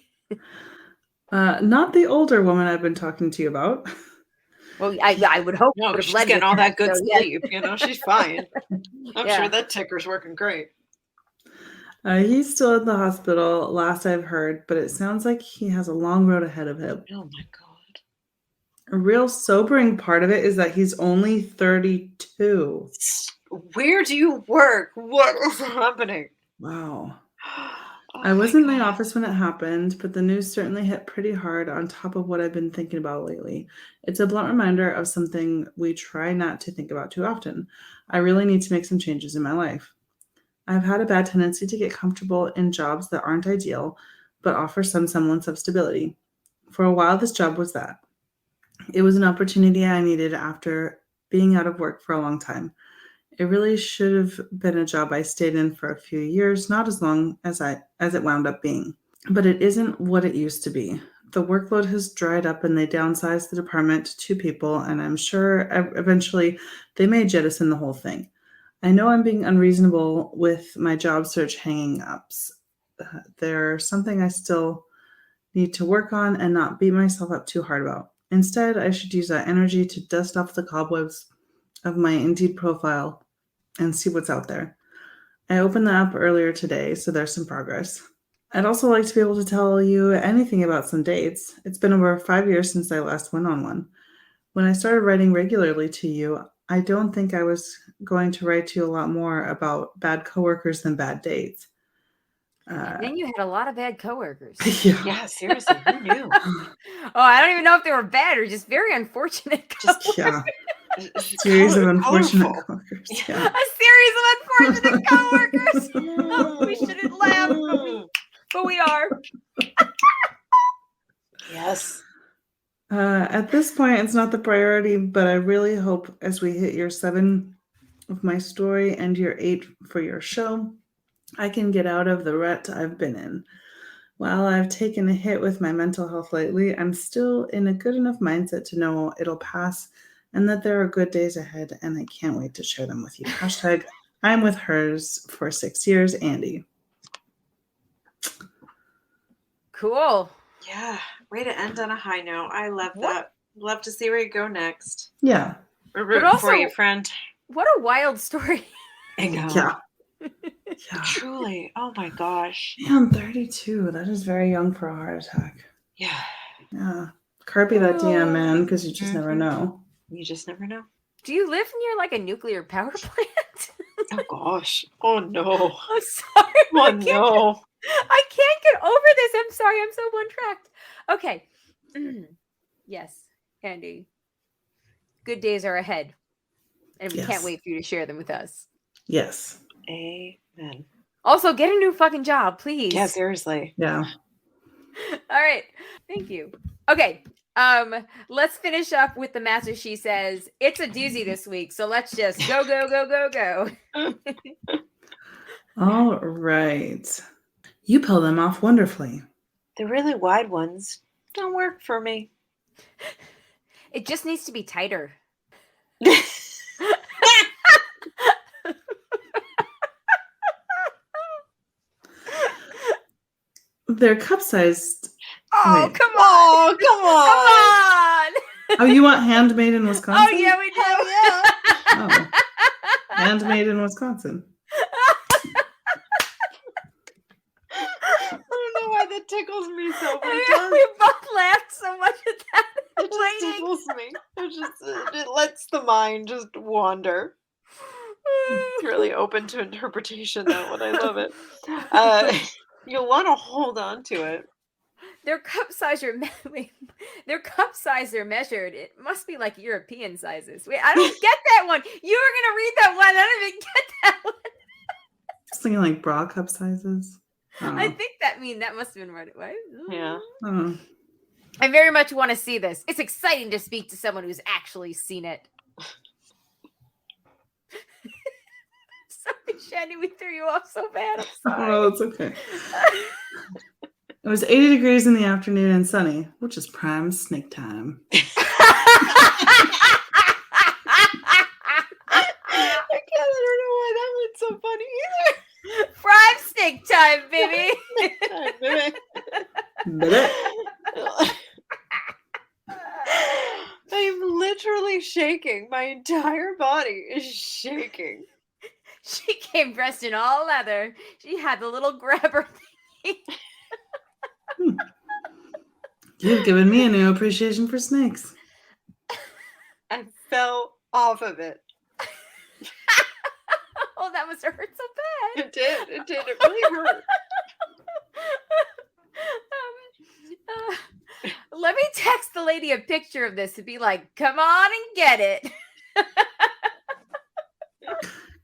C: Not the older woman I've been talking to you about.
A: Well, I would hope.
B: No,
A: would
B: she's
A: have led
B: getting
A: with
B: all that good
A: so, yeah.
B: sleep. You know, she's fine. I'm
A: Yeah.
B: sure that ticker's working great.
C: He's still at the hospital, last I've heard, but it sounds like he has a long road ahead of him.
B: Oh my God.
C: A real sobering part of it is that he's only 32.
B: Where do you work? What is happening?
C: Wow.
B: Oh
C: I was
B: my
C: in the
B: God.
C: office when it happened, but the news certainly hit pretty hard on top of what I've been thinking about lately. It's a blunt reminder of something we try not to think about too often. I really need to make some changes in my life. I've had a bad tendency to get comfortable in jobs that aren't ideal, but offer some semblance of stability. For a while, this job was that. It was an opportunity I needed after being out of work for a long time. It really should have been a job I stayed in for a few years, not as long as it wound up being. But it isn't what it used to be. The workload has dried up and they downsized the department to 2 people, and I'm sure eventually they may jettison the whole thing. I know I'm being unreasonable with my job search hanging ups. There's something I still need to work on and not beat myself up too hard about. Instead, I should use that energy to dust off the cobwebs of my Indeed profile and see what's out there. I opened the app earlier today, so there's some progress. I'd also like to be able to tell you anything about some dates. It's been over 5 years since I last went on one. When I started writing regularly to you, I don't think I was going to write to you a lot more about bad coworkers than bad dates.
A: And then you had a lot of bad coworkers.
C: Yeah.
B: Yeah, seriously, who knew?
A: Oh, I don't even know if they were bad or just very unfortunate.
B: Just
C: Yeah.
B: It's
C: Series of unfortunate
B: colorful.
C: coworkers.
B: Yeah.
C: Yeah.
A: A series of unfortunate coworkers. Oh, we shouldn't laugh, but we are.
B: Yes.
C: At this point, it's not the priority, but I really hope as we hit year 7 of my story and year 8 for your show, I can get out of the rut I've been in. While I've taken a hit with my mental health lately, I'm still in a good enough mindset to know it'll pass and that there are good days ahead, and I can't wait to share them with you. Hashtag I'm with hers for 6 years, Andy.
A: Cool.
B: Yeah. Way to end on a high note. I love
A: What?
B: that. Love to see where you go next.
C: Yeah.
B: We're rooting for you,
A: also-
B: friend.
A: What a wild story.
B: I know.
C: Yeah. Yeah.
B: Truly. Oh my gosh.
C: Yeah, I'm 32. That is very young for a heart attack.
B: Yeah.
C: Yeah. Carpy that DM, man, because you just never
B: Mhm.
C: know.
B: You just never know.
A: Do you live near like a nuclear power plant?
B: Oh gosh. Oh no.
A: I'm sorry.
B: Oh
A: I can't
B: no.
A: I can't get over this. I'm sorry. I'm so one-tracked. Okay. Yes, Andy. Good days are ahead. And we can't
C: Yes.
A: wait for you to share them with us.
C: Yes.
B: Amen.
A: Also, get a new fucking job, please.
B: Yeah, seriously.
C: Yeah.
A: All right. Thank you. Okay. Let's finish up with the Master She Says. It's a doozy this week, so let's just go, go, go, go, go.
C: All right. You pull them off wonderfully.
B: The really wide ones don't work for me.
A: It just needs to be tighter.
C: They're cup-sized.
A: Oh,
C: Wait.
A: come on.
B: Oh, come
A: Come on.
B: on.
C: Oh, you want handmade in Wisconsin?
A: Oh, yeah, we do.
B: Hell yeah.
C: Oh. Handmade in Wisconsin.
B: I don't know why that tickles me so, but it
A: Yeah,
B: does.
A: we both laughed so much at that.
B: It just
A: Waiting.
B: tickles me. It lets the mind just wander. It's really open to interpretation, that one. I love it. You'll want to hold on to it.
A: Their cup size are their cup size are measured. It must be like European sizes. Wait, I don't get that one. You were gonna read that one. I don't even get that one.
C: Just thinking like bra cup sizes.
A: I think that must have been right. What?
B: Yeah.
C: Oh.
A: I very much want to see this. It's exciting to speak to someone who's actually seen it. Sorry, Shandy, we threw you off so bad. I'm sorry.
C: Oh, it's okay. It was 80 degrees in the afternoon and sunny, which is prime snake time.
B: I don't know why that one's so funny
A: Prime snake time, baby.
B: either.
C: But
B: I'm literally shaking. My entire body is shaking.
A: She came dressed in all leather. She had the little grabber thingy.
C: you've given me a new appreciation for snakes.
B: I fell off of it.
A: Oh, that must have hurt so bad.
B: It did. It did. It really hurt.
A: Let me text the lady a picture of this and be like, come on and get it.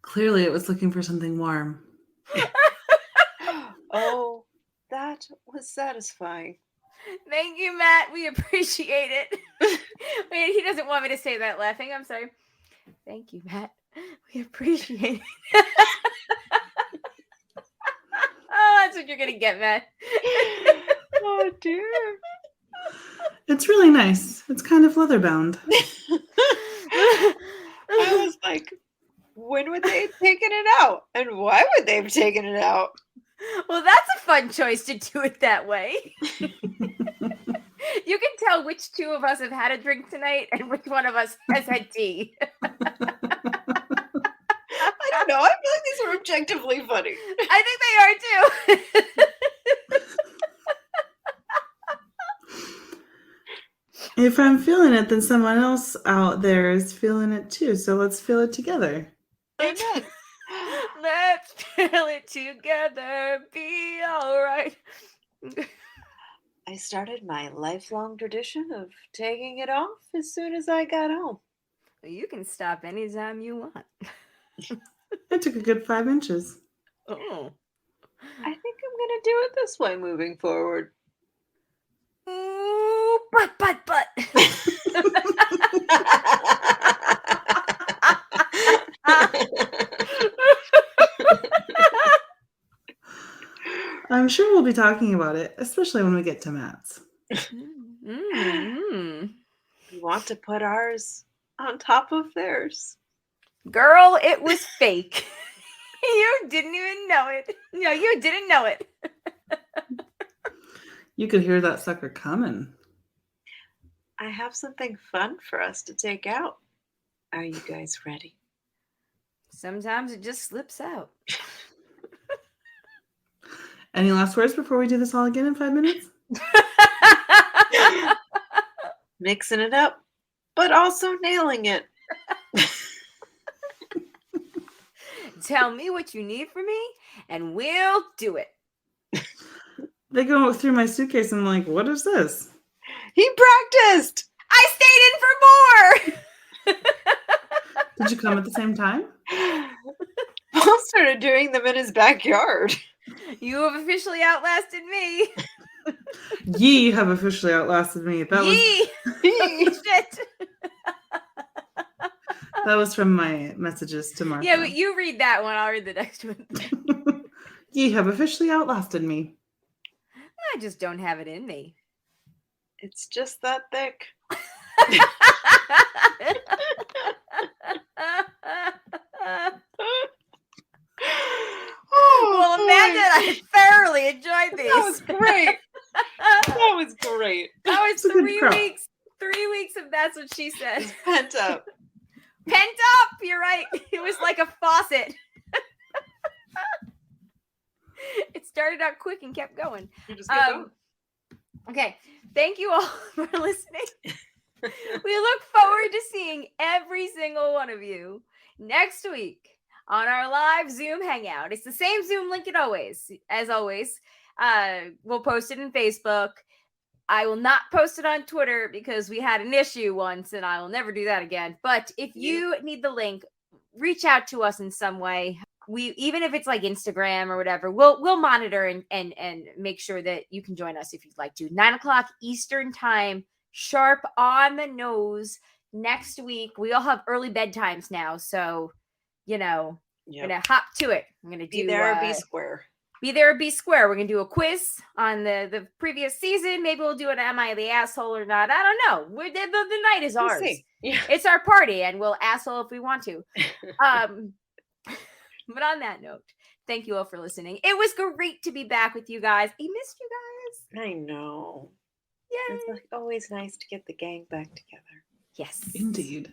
C: Clearly, it was looking for something warm.
B: Oh, that was satisfying.
A: Thank you, Matt. We appreciate it. Wait, he doesn't want me to say that laughing. I'm sorry. Thank you, Matt. We appreciate it. Oh, that's what you're going to get, Matt.
B: Oh, dear.
C: It's really nice. It's kind of leather bound.
B: I was like, when would they have taken it out? And why would they have taken it out?
A: Well, that's a fun choice to do it that way. You can tell which two of us have had a drink tonight and which one of us has had tea.
B: I don't know. I feel like these are objectively funny.
A: I think they are too.
C: If I'm feeling it, then someone else out there is feeling it too. So let's feel it together.
B: Amen.
A: Let's feel it together. Be all right.
B: I started my lifelong tradition of taking it off as soon as I got home.
A: You can stop anytime you want.
C: I took a good 5 inches.
A: Oh.
B: I think I'm gonna do it this way moving forward.
A: Ooh, but.
C: I'm sure we'll be talking about it, especially when we get to Matt's.
A: Mm-hmm.
B: We want to put ours on top of theirs.
A: Girl, it was fake. You didn't even know it. No, you didn't know it.
C: You could hear that sucker coming.
B: I have something fun for us to take out. Are you guys ready?
A: Sometimes it just slips out.
C: Any last words before we do this all again in 5 minutes?
B: Mixing it up, but also nailing it.
A: Tell me what you need from me, and we'll do it.
C: They go through my suitcase and I'm like, what is this?
B: He practiced!
A: I stayed in for more!
C: Did you come at the same time?
B: Paul started doing them in his backyard.
A: You have officially outlasted me.
C: Ye have officially outlasted me. That
A: Yee! Shit.
C: was from my messages to Martha.
A: Yeah, but you read that one. I'll read the next one.
C: Ye have officially outlasted me.
A: I just don't have it in me.
B: It's just that thick.
A: Well, Amanda and I thoroughly enjoyed these.
B: That was great. That was great.
A: That was
C: It's a good
A: 3
C: crop.
A: weeks. 3 weeks of That's What She Said.
B: Pent up.
A: Pent up. You're right. It was like a faucet. It started out quick and kept going.
B: You just kept going.
A: Okay. Thank you all for listening. We look forward to seeing every single one of you next week on our live Zoom hangout. It's the same Zoom link as always. We'll post it in Facebook. I will not post it on Twitter because we had an issue once and I will never do that again. But if you need the link, reach out to us in some way. We, even if it's like Instagram or whatever, we'll monitor and make sure that you can join us if you'd like to. 9:00 Eastern time, sharp on the nose. Next week, we all have early bedtimes now, so I'm gonna hop to it. I'm gonna
B: Be
A: do
B: there or be square.
A: Be there or be square. We're gonna do a quiz on the previous season. Maybe we'll do an Am I the Asshole or not? I don't know. The night is
B: We'll
A: ours.
B: see. Yeah.
A: It's our party, and we'll asshole if we want to. But on that note, thank you all for listening. It was great to be back with you guys. I missed you guys.
B: I know.
A: Yay.
B: It's like always nice to get the gang back together.
A: Yes.
C: Indeed.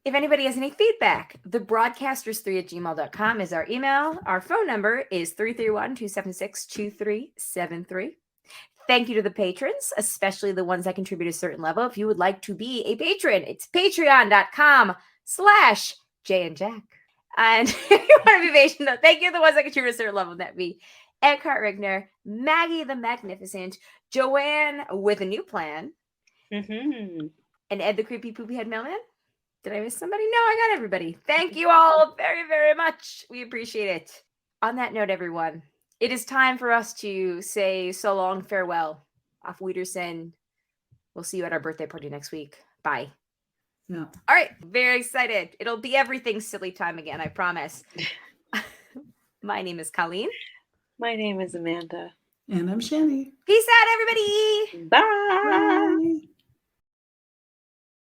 A: If anybody has any feedback, thebroadcasters3@gmail.com is our email. Our phone number is 331-276-2373. Thank you to the patrons, especially the ones that contribute a certain level. If you would like to be a patron, it's patreon.com/Jay and Jack. And if you want to be patient, though, thank you to the ones that contribute a certain level. That'd be Eckhart Rigner, Maggie the Magnificent, Joanne with a new plan,
B: Mm-hmm.
A: and Ed the Creepy Poopy Head Mailman. Did I miss somebody? No, I got everybody. Thank you all very, very much. We appreciate it. On that note, everyone, it is time for us to say so long, farewell. Auf Wiedersehen. We'll see you at our birthday party next week. Bye.
C: Yeah.
A: All right. Very excited. It'll be everything silly time again, I promise. My name is Colleen.
B: My name is Amanda.
C: And I'm Shandy.
A: Peace out, everybody.
B: Bye.
C: Bye.